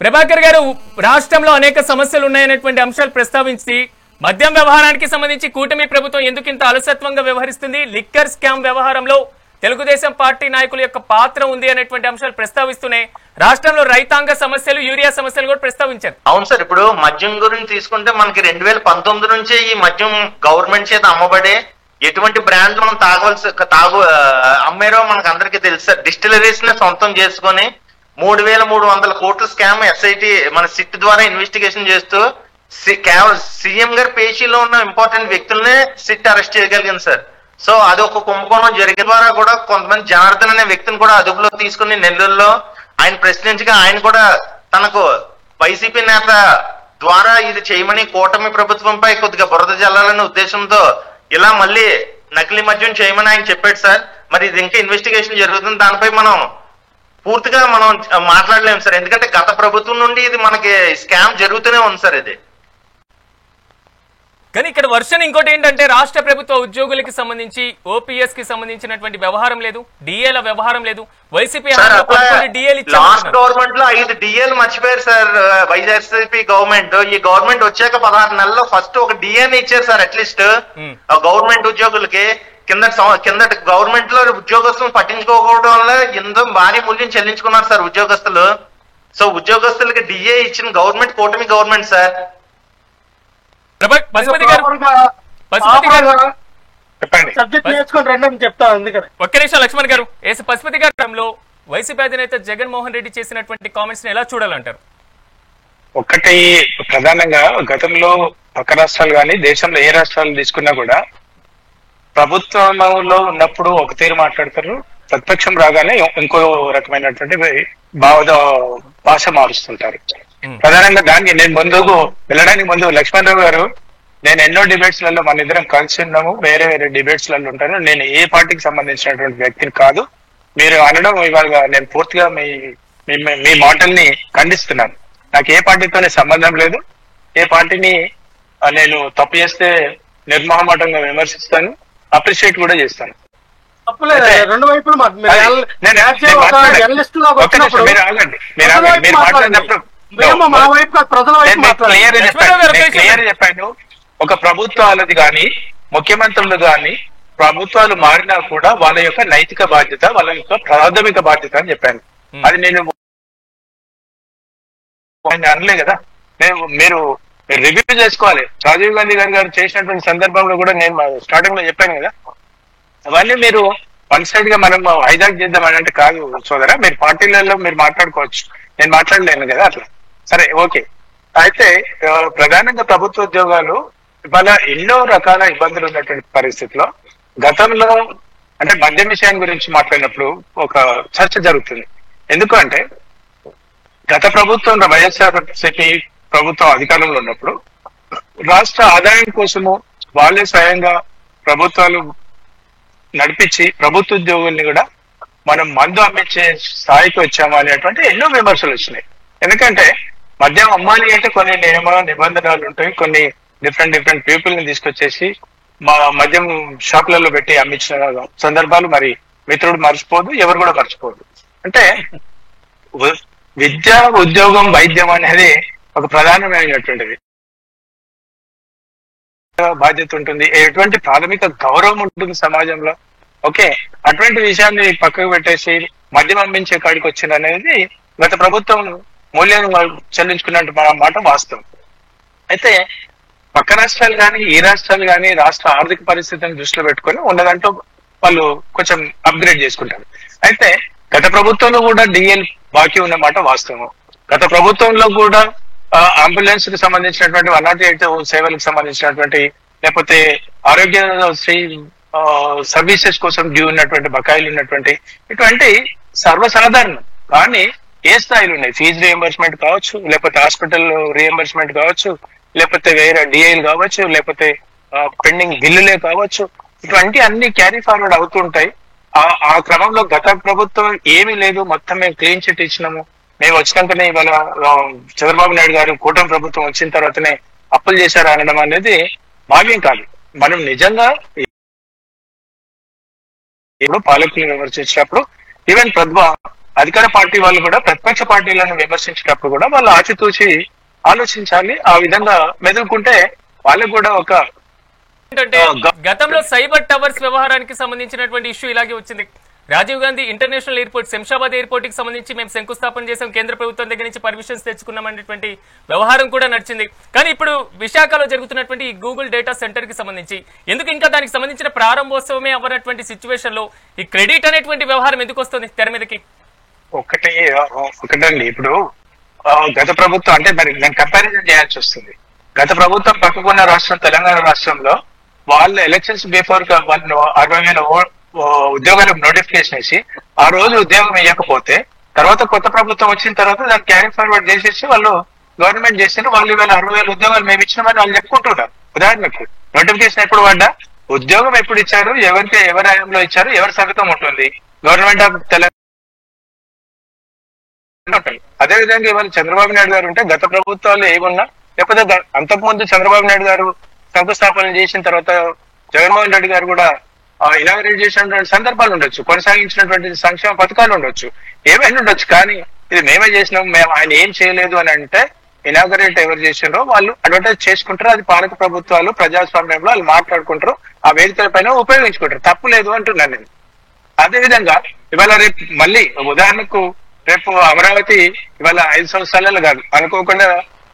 ప్రభాకర్ గారు, రాష్ట్రంలో అనేక సమస్యలు ఉన్నాయనేటువంటి అంశాలు ప్రస్తావించి మద్యం వ్యవహారానికి సంబంధించి కూటమి ప్రభుత్వం ఎందుకు ఇంత అలసత్వంగా వ్యవహరిస్తుంది, లిక్కర్ స్కామ్ వ్యవహారంలో తెలుగుదేశం పార్టీ నాయకుల యొక్క పాత్ర ఉంది అనేటువంటి అంశాలు ప్రస్తావిస్తూనే రాష్ట్రంలో రైతాంగ సమస్యలు, యూరియా సమస్యలు కూడా ప్రస్తావించారు. అవును సార్, ఇప్పుడు మద్యం గురించి తీసుకుంటే మనకి 2019 నుంచే ఈ మద్యం గవర్నమెంట్ చేత అమ్మబడే ఎటువంటి బ్రాండ్ మనం అమ్మారో మనకు అందరికీ తెలుసు సార్. డిస్టిలరీస్ ని సొంతం చేసుకొని 3,300 కోట్ల స్కామ్ ఎస్ఐటి మన సిట్ ద్వారా ఇన్వెస్టిగేషన్ చేస్తూ కేవలం సీఎం గారి పేషీలో ఉన్న ఇంపార్టెంట్ వ్యక్తులనే సిట్ అరెస్ట్ చేయగలిగింది సార్. సో అది ఒక కుంభకోణం జరిగిన ద్వారా కూడా కొంతమంది జనార్దన్ అనే వ్యక్తిని కూడా అదుపులో తీసుకుని నెల్లూరులో ఆయన ప్రశ్నించగా ఆయన కూడా తనకు వైసీపీ నేత ద్వారా ఇది చేయమని కూటమి ప్రభుత్వంపై కొద్దిగా బురద జల్లాలనే ఉద్దేశంతో ఇలా మళ్ళీ నకిలీ మద్యం చేయమని ఆయన చెప్పాడు సార్. మరి ఇది ఇంకా ఇన్వెస్టిగేషన్ జరుగుతుంది, దానిపై మనం పూర్తిగా మనం మాట్లాడలేము సార్. ఎందుకంటే గత ప్రభుత్వం నుండి ఇది మనకి స్కామ్ జరుగుతూనే ఉంది సార్. ఇది కానీ ఇక్కడ వర్షన్ ఇంకోటి ఏంటంటే రాష్ట్ర ప్రభుత్వ ఉద్యోగులకి సంబంధించి ఓపీఎస్ కి సంబంధించినటువంటి వ్యవహారం లేదు, డిఏల వ్యవహారం లేదు. వైసీపీ లాస్ట్ గవర్నమెంట్ లో 5 డిఏలు మర్చిపోయారు సార్ వైఎస్పీ గవర్నమెంట్. ఈ గవర్నమెంట్ వచ్చాక 16 నెలల్లో ఫస్ట్ ఒక డిఏని ఇచ్చారు సార్. అట్లీస్ట్ గవర్నమెంట్ ఉద్యోగులకి కిందటి గవర్నమెంట్ లో ఉద్యోగస్తులను పట్టించుకోకపోవడం వల్ల ఎంతో భారీ మూల్యం చెల్లించుకున్నారు సార్ ఉద్యోగస్తులు. సో ఉద్యోగస్తులకి డిఏ ఇచ్చిన గవర్నమెంట్ కూటమి గవర్నమెంట్ సార్. సబ్జెక్ట్ నేర్చుకుని రండి చెప్తాను. అందుకని ఒక్క నిమిషం లక్ష్మణ్ గారు, పశుపతి గారిలో వైసీపీ అధినేత జగన్మోహన్ రెడ్డి చేసినటువంటి కామెంట్స్ ని ఎలా చూడాలంటారు? ఒకటి ప్రధానంగా గతంలో పక్క రాష్ట్రాలు కానీ దేశంలో ఏ రాష్ట్రాలు తీసుకున్నా కూడా ప్రభుత్వంలో ఉన్నప్పుడు ఒక తీరు మాట్లాడతారు, ప్రతిపక్షం రాగానే ఇంకో రకమైనటువంటి భాష మారుస్తుంటారు. ప్రధానంగా దాన్ని నేను ముందుకు వెళ్ళడానికి ముందు లక్ష్మణ్ రావు గారు, నేను ఎన్నో డిబేట్స్ లలో మన ఇద్దరం కలిసి ఉన్నాము, వేరే వేరే డిబేట్స్ లలో ఉంటాను. నేను ఏ పార్టీకి సంబంధించినటువంటి వ్యక్తిని కాదు. మీరు అనడం ఇవాళ నేను పూర్తిగా మీ మాటల్ని ఖండిస్తున్నాను. నాకు ఏ పార్టీతోనే సంబంధం లేదు. ఏ పార్టీని నేను తప్పు చేస్తే నిర్మోహమాటంగా విమర్శిస్తాను, అప్రిషియేట్ కూడా చేస్తాను. రెండు వైపులు క్లియర్ చెప్పాను. ఒక ప్రభుత్వాలది కానీ ముఖ్యమంత్రులు కానీ ప్రభుత్వాలు మారినా కూడా వాళ్ళ యొక్క నైతిక బాధ్యత, వాళ్ళ యొక్క ప్రాథమిక బాధ్యత అని చెప్పాను. అది నేను అనలే కదా. మీరు రివ్యూ చేసుకోవాలి. రాజీవ్ గాంధీ గారు చేసినటువంటి సందర్భంలో కూడా నేను స్టార్టింగ్ లో చెప్పాను కదా. అవన్నీ మీరు వన్ సైడ్ గా మనం హైజాక్ చేద్దామని అంటే కాదు సోదరా. మీరు పార్టీలలో మీరు మాట్లాడుకోవచ్చు, నేను మాట్లాడలేను కదా అట్లా. సరే, ఓకే. అయితే ప్రధానంగా ప్రభుత్వ ఉద్యోగాలు ఇవాళ ఎన్నో రకాల ఇబ్బందులు ఉన్నటువంటి పరిస్థితిలో గతంలో అంటే మద్యం విషయం గురించి మాట్లాడినప్పుడు ఒక చర్చ జరుగుతుంది. ఎందుకంటే గత ప్రభుత్వం వైఎస్ఆర్సీపీ ప్రభుత్వం అధికారంలో ఉన్నప్పుడు రాష్ట్ర ఆదాయం కోసము వాళ్ళే స్వయంగా ప్రభుత్వాలు నడిపించి ప్రభుత్వ ఉద్యోగుల్ని కూడా మనం మందు అమ్మించే స్థాయికి వచ్చాము అనేటువంటి ఎన్నో విమర్శలు వచ్చినాయి. ఎందుకంటే మద్యం అమ్మాలి అంటే కొన్ని నియమ నిబంధనలు ఉంటాయి, కొన్ని డిఫరెంట్ పీపుల్ ని తీసుకొచ్చేసి మా మద్యం షాపులలో పెట్టి అమ్మించిన సందర్భాలు మరి మిత్రుడు మర్చిపోదు, ఎవరు కూడా మర్చిపోదు. అంటే విద్య, ఉద్యోగం, వైద్యం అనేది ఒక ప్రధానమైనటువంటిది బాధ్యత ఉంటుంది, ఎటువంటి ప్రాథమిక గౌరవం ఉంటుంది సమాజంలో. ఓకే, అటువంటి విషయాన్ని పక్కకు పెట్టేసి మద్యం అమ్మించే కాడికి వచ్చింది అనేది గత ప్రభుత్వం మూల్యం చెల్లించుకున్నట్టు మాట వాస్తవం. అయితే పక్క రాష్ట్రాలు కానీ ఈ రాష్ట్రాలు కానీ రాష్ట్ర ఆర్థిక పరిస్థితిని దృష్టిలో పెట్టుకొని ఉన్నదంటూ వాళ్ళు కొంచెం అప్గ్రేడ్ చేసుకుంటారు. అయితే గత ప్రభుత్వంలో కూడా డిఎల్ బాకీ ఉన్నమాట వాస్తవం. గత ప్రభుత్వంలో కూడా అంబులెన్స్ కి సంబంధించినటువంటి 108 సేవలకు సంబంధించినటువంటి లేకపోతే ఆరోగ్యశ్రీ సర్వీసెస్ కోసం డ్యూ ఉన్నటువంటి బకాయిలు ఉన్నటువంటి ఇటువంటి సర్వసాధారణం. కానీ ఏ స్థాయిలు ఉన్నాయి, ఫీజు రియంబర్స్మెంట్ కావచ్చు, లేకపోతే హాస్పిటల్ రియంబర్స్మెంట్ కావచ్చు, లేకపోతే వేరే డిఐలు కావచ్చు, లేకపోతే పెండింగ్ బిల్లులే కావచ్చు, ఇటువంటి అన్ని క్యారీ ఫార్వర్డ్ అవుతుంటాయి. ఆ క్రమంలో గత ప్రభుత్వం ఏమీ లేదు, మొత్తం మేము క్లీన్ చిట్ ఇచ్చినాము, మేము వచ్చినాకనే ఇవాళ చంద్రబాబు నాయుడు గారు కూటమి ప్రభుత్వం వచ్చిన తర్వాతనే అప్పులు చేశారు అనడం అనేది భావ్యం కాదు. మనం నిజంగా ఇప్పుడు పాలకులను విమర్శించినప్పుడు ఈవెన్ అధికార పార్టీ వాళ్ళు కూడా ప్రతిపక్ష పార్టీలను విమర్శించేటప్పుడు కూడా వాళ్ళు ఆచితూచి ఆలోచించాలి. ఆ విధంగా మెదులుకుంటే వాళ్ళకు కూడా ఒక ఏంటంటే గతంలో సైబర్ టవర్స్ వ్యవహారానికి సంబంధించినటువంటి ఇష్యూ ఇలాగే వచ్చింది. Rajiv Gandhi international airport, Shamshabad airport కి సంబంధించి మేము శంకుస్థాపన చేసాం, కేంద్ర ప్రభుత్వం దగ్గర నుంచి పర్మిషన్స్ తెచ్చుకున్నాం అనేటువంటి వ్యవహారం కూడా నడిచింది. కానీ ఇప్పుడు విశాఖలో జరుగుతున్నటువంటి ఈ గూగుల్ డేటా సెంటర్ కి సంబంధించి ఎందుకు ఇంకా దానికి సంబంధించిన ప్రారంభోత్సవమే అవ్వనటువంటి సిచ్యువేషన్ లో ఈ క్రెడిట్ అనేటువంటి వ్యవహారం ఎందుకు వస్తుంది తెర మీదకి? ఒకటండి, ఇప్పుడు గత ప్రభుత్వం అంటే మరి నేను కంపారిజన్ చేయాల్సి వస్తుంది. గత ప్రభుత్వం పక్కకున్న రాష్ట్రం తెలంగాణ రాష్ట్రంలో వాళ్ళ ఎలక్షన్స్ బిఫోర్ 60,000 ఉద్యోగాలకు నోటిఫికేషన్ వేసి ఆ రోజు ఉద్యోగం ఇవ్వకపోతే తర్వాత కొత్త ప్రభుత్వం వచ్చిన తర్వాత దాన్ని క్యారీ ఫార్వర్డ్ చేసేసి వాళ్ళు గవర్నమెంట్ చేసిన వాళ్ళు ఇవాళ 60,000 ఉద్యోగాలు మేము ఇచ్చినామని వాళ్ళు చెప్పుకుంటున్నారు. ఉదాహరణకు నోటిఫికేషన్ ఎప్పుడు పడ్డా, ఉద్యోగం ఎప్పుడు ఇచ్చారు, ఎవరి హయాంలో ఇచ్చారు, ఎవరి సంగతం ఉంటుంది, గవర్నమెంట్ ఆఫ్ తెలంగాణ. అదే విధంగా ఇవాళ చంద్రబాబు నాయుడు గారు ఉంటే గత ప్రభుత్వాలు ఏమున్నా, లేకపోతే అంతకుముందు చంద్రబాబు నాయుడు గారు శంకుస్థాపన చేసిన తర్వాత జగన్మోహన్ రెడ్డి గారు కూడా ఇనాగరేట్ చేసినటువంటి సందర్భాలు ఉండొచ్చు, కొనసాగించినటువంటి సంక్షేమ పథకాలు ఉండొచ్చు, ఏమైనా ఉండొచ్చు. కానీ ఇది మేమే చేసినాం, మేము ఆయన ఏం చేయలేదు అని అంటే ఇనాగరేట్ ఎవరు చేసినారో వాళ్ళు అడ్వర్టైజ్ చేసుకుంటారు. అది పాలక ప్రభుత్వాలు ప్రజాస్వామ్యంలో వాళ్ళు మాట్లాడుకుంటారు, ఆ వేదికల పైన ఉపయోగించుకుంటారు, తప్పు లేదు అంటున్నాను నేను. అదే విధంగా ఇవాళ రేపు మళ్ళీ ఉదాహరణకు రేపు అమరావతి ఇవాళ 5 సంవత్సరాలలో కాదు, అనుకోకుండా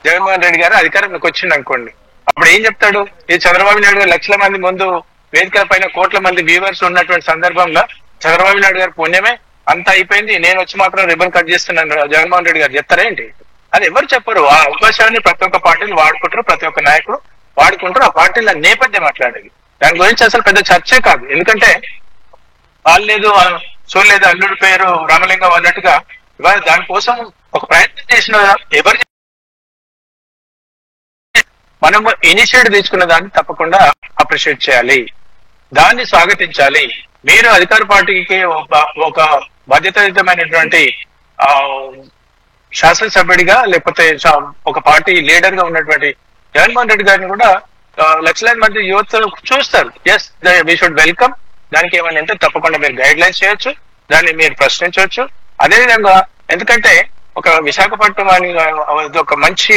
జగన్మోహన్ రెడ్డి గారు అధికారంలోకి వచ్చింది అనుకోండి, అప్పుడు ఏం చెప్తాడు? ఈ చంద్రబాబు నాయుడు గారు లక్షల మంది ముందు వేదికల పైన కోట్ల మంది వ్యూవర్స్ ఉన్నటువంటి సందర్భంలో చంద్రబాబు నాయుడు గారి పుణ్యమే అంతా అయిపోయింది, నేను వచ్చి మాత్రం రిబన్ కట్ చేస్తున్నాను జగన్మోహన్ రెడ్డి గారు చెప్తారా ఏంటి? అది ఎవరు చెప్పరు. ఆ అవకాశాన్ని ప్రతి ఒక్క పార్టీలు వాడుకుంటారు, ప్రతి ఒక్క నాయకుడు వాడుకుంటారు. ఆ పార్టీల నేపథ్యం మాట్లాడేది దాని గురించి అసలు పెద్ద చర్చే కాదు. ఎందుకంటే వాళ్ళు లేదు చూడలేదు అల్లుడి పేరు రామలింగం అన్నట్టుగా ఇవాళ దానికోసం ఒక ప్రయత్నం చేసిన ఎవరు మనం ఇనిషియేటివ్ తీసుకున్న దాన్ని తప్పకుండా అప్రిషియేట్ చేయాలి, దాన్ని స్వాగతించాలి. మీరు అధికార పార్టీకి ఒక బాధ్యతాయుతమైనటువంటి శాసనసభ్యుడిగా లేకపోతే ఒక పార్టీ లీడర్ గా ఉన్నటువంటి జగన్మోహన్ రెడ్డి గారిని కూడా లక్షలాది మంది యువత చూస్తారు. Yes, we should welcome. దానికి ఏమైనా అంటే తప్పకుండా మీరు గైడ్ లైన్స్ చేయొచ్చు, దాన్ని మీరు ప్రశ్నించవచ్చు. అదేవిధంగా ఎందుకంటే ఒక విశాఖపట్నం అని ఒక మంచి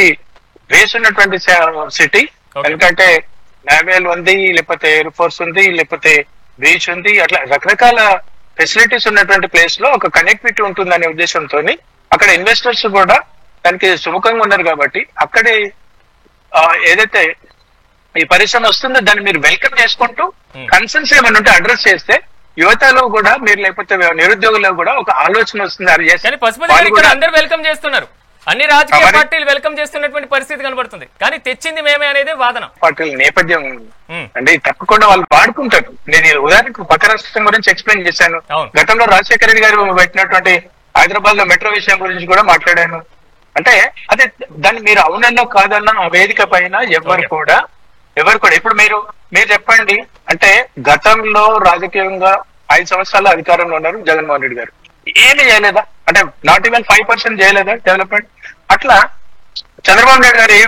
బేస్ ఉన్నటువంటి సిటీ, ఎందుకంటే నేవల్ ఉంది, లేకపోతే ఎయిర్ ఫోర్స్ ఉంది, లేకపోతే బీచ్ ఉంది, అట్లా రకరకాల ఫెసిలిటీస్ ఉన్నటువంటి ప్లేస్ లో ఒక కనెక్టివిటీ ఉంటుందనే ఉద్దేశంతో అక్కడ ఇన్వెస్టర్స్ కూడా దానికి సుముఖంగా ఉన్నారు. కాబట్టి అక్కడే ఏదైతే ఈ పరిశ్రమ వస్తుందో దాన్ని మీరు వెల్కమ్ చేసుకుంటూ కన్సర్న్స్ ఏమైనా ఉంటే అడ్రస్ చేస్తే యువతలో కూడా మీరు లేకపోతే నిరుద్యోగుల్లో కూడా ఒక ఆలోచన వస్తుంది. అందరూ వెల్కమ్ చేస్తున్నారు, అన్ని రాజకీయ పార్టీలు వెల్కమ్ చేస్తున్నటువంటి పరిస్థితి కనబడుతుంది. కానీ తెచ్చింది మేమే అనేది వాదన. పార్టీల నేపథ్యం అంటే తప్పకుండా వాళ్ళు వాడుకుంటారు. నేను ఉదాహరణకు పక్క రాష్ట్రం గురించి ఎక్స్ప్లెయిన్ చేశాను. గతంలో రాజశేఖర రెడ్డి గారు పెట్టినటువంటి హైదరాబాద్ లో మెట్రో విషయం గురించి కూడా మాట్లాడాను. అంటే అదే దాన్ని మీరు అవునన్నా కాదన్నా ఆ వేదిక పైన ఎవరు కూడా ఇప్పుడు మీరు చెప్పండి. అంటే గతంలో రాజకీయంగా 5 సంవత్సరాలు అధికారంలో ఉన్నారు జగన్మోహన్ రెడ్డి గారు, ఏమి చేయలేదా? అంటే నాట్ ఈవెన్ 5% చేయలేదా డెవలప్మెంట్? అట్లా చంద్రబాబు నాయుడు గారు ఏ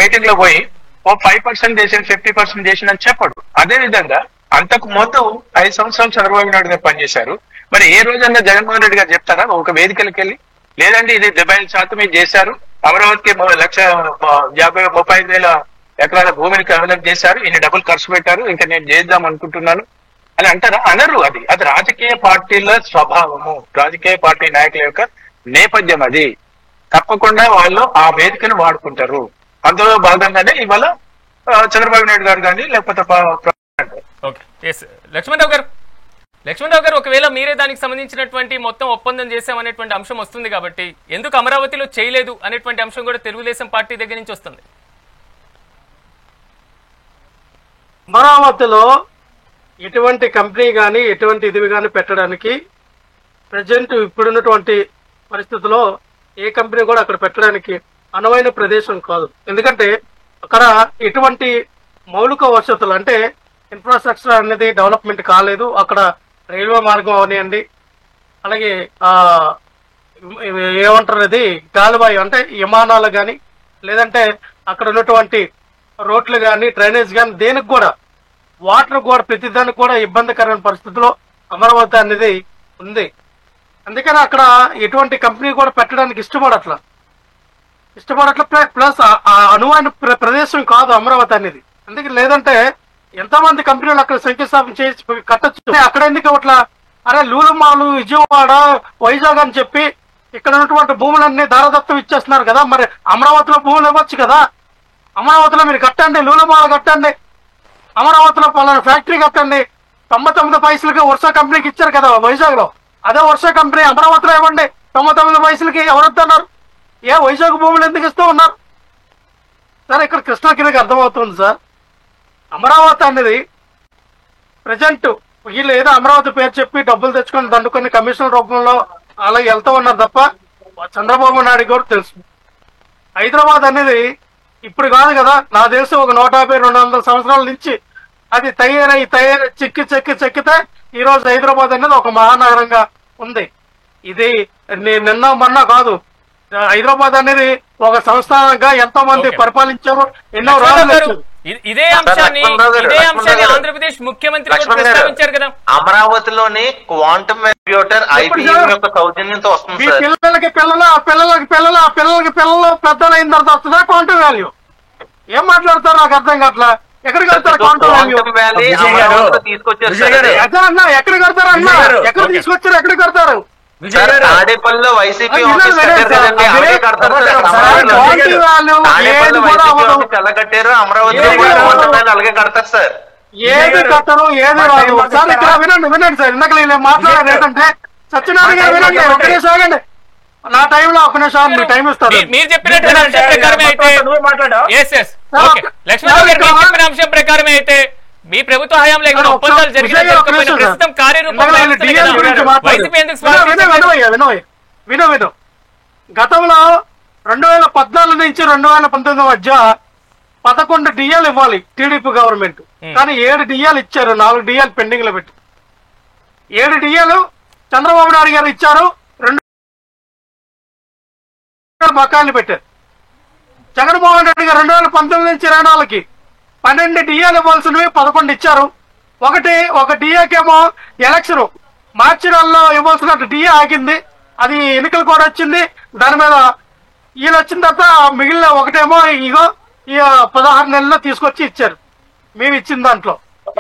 మీటింగ్ లో పోయి 5% చేసిన 50% చేసిన అని చెప్పడు. అదే విధంగా అంతకు ముందు 5 సంవత్సరాలు చంద్రబాబు నాయుడు గారు పనిచేశారు. మరి ఏ రోజన్నా జగన్మోహన్ రెడ్డి గారు చెప్తారా ఒక వేదికలకు వెళ్ళి, లేదండి ఇది 75% చేశారు, అమరావతికి 1,50,000 ఎకరాల భూమిని డెవలప్ చేశారు, ఇన్ని డబ్బులు ఖర్చు పెట్టారు, ఇంకా నేను చేద్దాం అనుకుంటున్నాను అని అంటారా? అనరు. అది రాజకీయ పార్టీల స్వభావము, రాజకీయ పార్టీ నాయకుల యొక్క నేపథ్యం. అది తప్పకుండా వాళ్ళు ఆ వేదికను వాడుకుంటారు. అందులో భాగంగానే ఇవాళ చంద్రబాబు నాయుడు గారు కానీ లేకపోతే లక్ష్మణరావు గారు ఒకవేళ మీరే దానికి సంబంధించినటువంటి మొత్తం ఒప్పందం చేశామనేటువంటి అంశం వస్తుంది కాబట్టి ఎందుకు అమరావతిలో చేయలేదు అనేటువంటి అంశం కూడా తెలుగుదేశం పార్టీ దగ్గర నుంచి వస్తుంది. అమరావతిలో ఎటువంటి కంపెనీ కానీ ఎటువంటి ఇది కానీ పెట్టడానికి ప్రజెంట్ ఇప్పుడున్నటువంటి పరిస్థితుల్లో ఏ కంపెనీ కూడా అక్కడ పెట్టడానికి అనువైన ప్రదేశం కాదు. ఎందుకంటే అక్కడ ఎటువంటి మౌలిక వసతులు అంటే ఇన్ఫ్రాస్ట్రక్చర్ అనేది డెవలప్మెంట్ కాలేదు. అక్కడ రైల్వే మార్గం అవనియండి, అలాగే ఏమంటారు అది గాలివాయు అంటే విమానాలు కానీ, లేదంటే అక్కడ ఉన్నటువంటి రోడ్లు కానీ డ్రైనేజ్ కానీ దేనికి కూడా వాటర్ కూడా ప్రతిదానికి కూడా ఇబ్బందికరమైన పరిస్థితిలో అమరావతి అనేది ఉంది. అందుకని అక్కడ ఎటువంటి కంపెనీ కూడా పెట్టడానికి ఇష్టపడట్లా. ప్లస్ అనువైన ప్రదేశం కాదు అమరావతి అనేది. అందుకే లేదంటే ఎంతమంది కంపెనీలు అక్కడ శంకుస్థాపన చేసి కట్టచ్చు. అక్కడ ఎందుకు అట్లా అరే లూలుమాలు, విజయవాడ, వైజాగ్ అని చెప్పి ఇక్కడ ఉన్నటువంటి భూములన్నీ దారదత్తం ఇచ్చేస్తున్నారు కదా, మరి అమరావతిలో భూములు ఇవ్వచ్చు కదా. అమరావతిలో మీరు కట్టండి, లూలుమాల కట్టండి, అమరావతిలో పలానా ఫ్యాక్టరీ కట్టండి. 99 పైసలకి వర్ష కంపెనీకి ఇచ్చారు కదా వైజాగ్ లో, అదే వర్ష కంపెనీ అమరావతిలో ఇవ్వండి 99 పైసలకి. ఎవరొద్దన్నారు? ఏ వైజాగ్ భూములు ఎందుకు ఇస్తూ ఉన్నారు సార్? ఇక్కడ కృష్ణాగిరికి అర్థమవుతుంది సార్. అమరావతి అనేది ప్రజెంట్ వీళ్ళు ఏదో అమరావతి పేరు చెప్పి డబ్బులు తెచ్చుకొని దండుకొని కమిషన్ రూపంలో అలా వెళ్తూ ఉన్నారు తప్ప చంద్రబాబు నాయుడు కూడా తెలుసు హైదరాబాద్ అనేది ఇప్పుడు కాదు కదా. నా తెలిసి ఒక 150-200 సంవత్సరాల నుంచి అది తయారై చెక్కితే ఈ రోజు హైదరాబాద్ అనేది ఒక మహానగరంగా ఉంది. ఇది నిన్న మొన్న కాదు. హైదరాబాద్ అనేది ఒక సంస్థానంగా ఎంతో మంది పరిపాలించారు, ఎన్నో రాజులు. ఇదే అంశాన్ని ఆంధ్రప్రదేశ్ ముఖ్యమంత్రి ప్రస్తావించారు కదా. అమరావతిలోని క్వాంటమ్ కంప్యూటర్ IBM యొక్క సౌజన్యంతో వస్తుంది. పిల్లలకి పిల్లలు పెద్దలు అయిన తర్వాత వస్తుందా క్వాంటమ్ వాల్యూ? ఏం మాట్లాడతారు నాకు అర్థం కావట్లా. ఎక్కడికి వెళ్తారు క్వాంటమ్ వాల్యూ? తీసుకొచ్చారు అన్నా ఎక్కడికి వెళ్తారు అన్నా? ఎక్కడ తీసుకొచ్చారు? ఎక్కడికి వెళ్తారు? తాడేపల్లిలో వైసీపీ కట్టారు, అమరావతిలో అలాగే కడతారు సార్. ఏది కట్టరు ఏది రాదు సార్. ఇక్కడ వినండి సార్, ఇందాక నేను మాట్లాడారు ఏంటంటే సత్యనారాయణ గారు వినండి, ఒక నిమిషం ఆగండి. నా టైంలో ఒక నిమిషం మీ టైం ఇస్తారు. మీరు చెప్పినట్టు అంశం ప్రకారమే అయితే మీ ప్రభుత్వ హయాంలో ఇక్కడ ఒప్పందాలు జరిగిన ప్రస్తుతం కార్యరూపంలో విను. గతంలో 2014 నుంచి 2019 మధ్య 11 డిఎల్ ఇవ్వాలి టీడీపీ గవర్నమెంట్, కానీ 7 డిఎల్ ఇచ్చారు. 4 డిఎల్ పెండింగ్ లో పెట్టి 7 డిఎల్ చంద్రబాబు నాయుడు గారు ఇచ్చారు. 2 బకాయిలు పెట్టారు. జగన్మోహన్ రెడ్డి గారు 2019 నుంచి 24కి 12 డిఏలు ఇవ్వాల్సినవి 11 ఇచ్చారు. ఒక డిఏకేమో ఎలక్షన్ మార్చి నెలలో ఇవ్వాల్సిన డిఏ ఆగింది, అది ఎన్నికలు కూడా వచ్చింది. దాని మీద వీళ్ళు వచ్చిన తర్వాత మిగిలిన ఒకటేమో ఇగో ఈ 16 నెలల్లో తీసుకొచ్చి ఇచ్చారు. మేము ఇచ్చిన దాంట్లో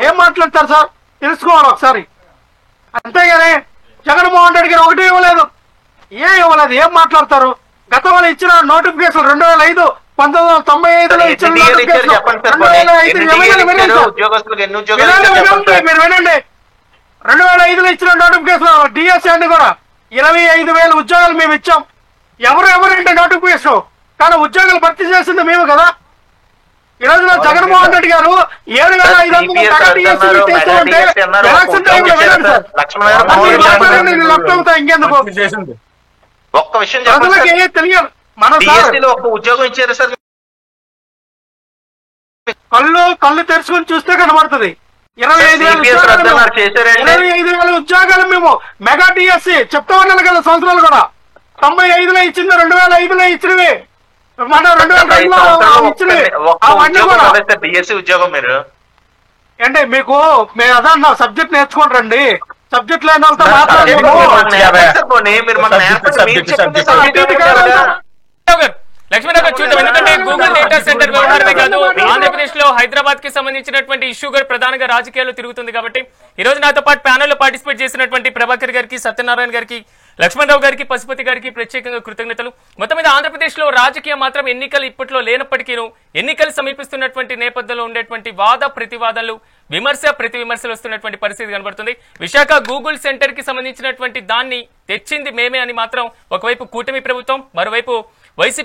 ఏం మాట్లాడతారు సార్? తెలుసుకోవాలి ఒకసారి. అంతేగాని జగన్మోహన్ రెడ్డి గారు ఒకటి ఇవ్వలేదు, ఏం మాట్లాడతారు? గతంలో ఇచ్చిన నోటిఫికేషన్ 2005 1995లో ఇచ్చిన నోటిఫికేషన్ 2005లో ఇచ్చిన నోటిఫికేషన్ డిఎస్సీ అన్ని కూడా 25,000 ఉద్యోగాలు మేము ఇచ్చాం. ఎవరంటే నోటిఫికేషన్, కానీ ఉద్యోగాలు భర్తీ చేసింది మేము కదా. ఈ రోజున జగన్మోహన్ రెడ్డి గారు 7,500 ఎలక్షన్ టైంలో వినండి సార్, లెఫ్ట్ అవుతా ఇంకెందుకు ఒక్క విషయం చెప్పండి. తెలియదు మన ఒక్క ఉద్యోగం ఇచ్చారు సార్. కళ్ళు తెరుచుకుని చూస్తే కనబడుతుంది. 25,000 ఉద్యోగాలు మేము మెగా డిఎస్సీ చెప్తా ఉన్నాను కదా. సంవత్సరాలు కూడా 95లో ఇచ్చింది, 2005లో ఇచ్చినవి, మన 2002లో ఇచ్చినవి అవన్నీ కూడా డిఎస్సీ ఉద్యోగం. మీరు అంటే మీకు మేము అదే అన్నా సబ్జెక్ట్ నేర్చుకోండి రండి. సబ్జెక్ట్ లేని వాళ్ళతో మాట్లాడారు. లక్ష్మణ్ గారు చూద్దాం, ఎందుకంటే గూగుల్ డేటా సెంటర్ వ్యవహారమే కాదు ఆంధ్రప్రదేశ్ లో హైదరాబాద్ కి సంబంధించినటువంటి ఇష్యూ కూడా ప్రధానంగా రాజకీయాల్లో తిరుగుతుంది. కాబట్టి ఈ రోజు నాతో పాటు ప్యానెల్ లో పార్టిసిపేట్ చేసినటువంటి ప్రభాకర్ గారికి, సత్యనారాయణ గారికి, లక్ష్మణరావు గారికి, పశుపతి గారికి ప్రత్యేకంగా కృతజ్ఞతలు. మొత్తం మీద ఆంధ్రప్రదేశ్ లో రాజకీయం మాత్రం ఎన్నికలు ఇప్పట్లో లేనప్పటికీ ఎన్నికలు సమీపిస్తున్నటువంటి నేపథ్యంలో ఉండేటువంటి వాద ప్రతివాదాలు, విమర్శ ప్రతి విమర్శలు వస్తున్నటువంటి పరిస్థితి కనబడుతుంది. విశాఖ గూగుల్ సెంటర్ కి సంబంధించినటువంటి దాన్ని తెచ్చింది మేమే అని మాత్రం ఒకవైపు కూటమి ప్రభుత్వం, మరోవైపు వైసీపీ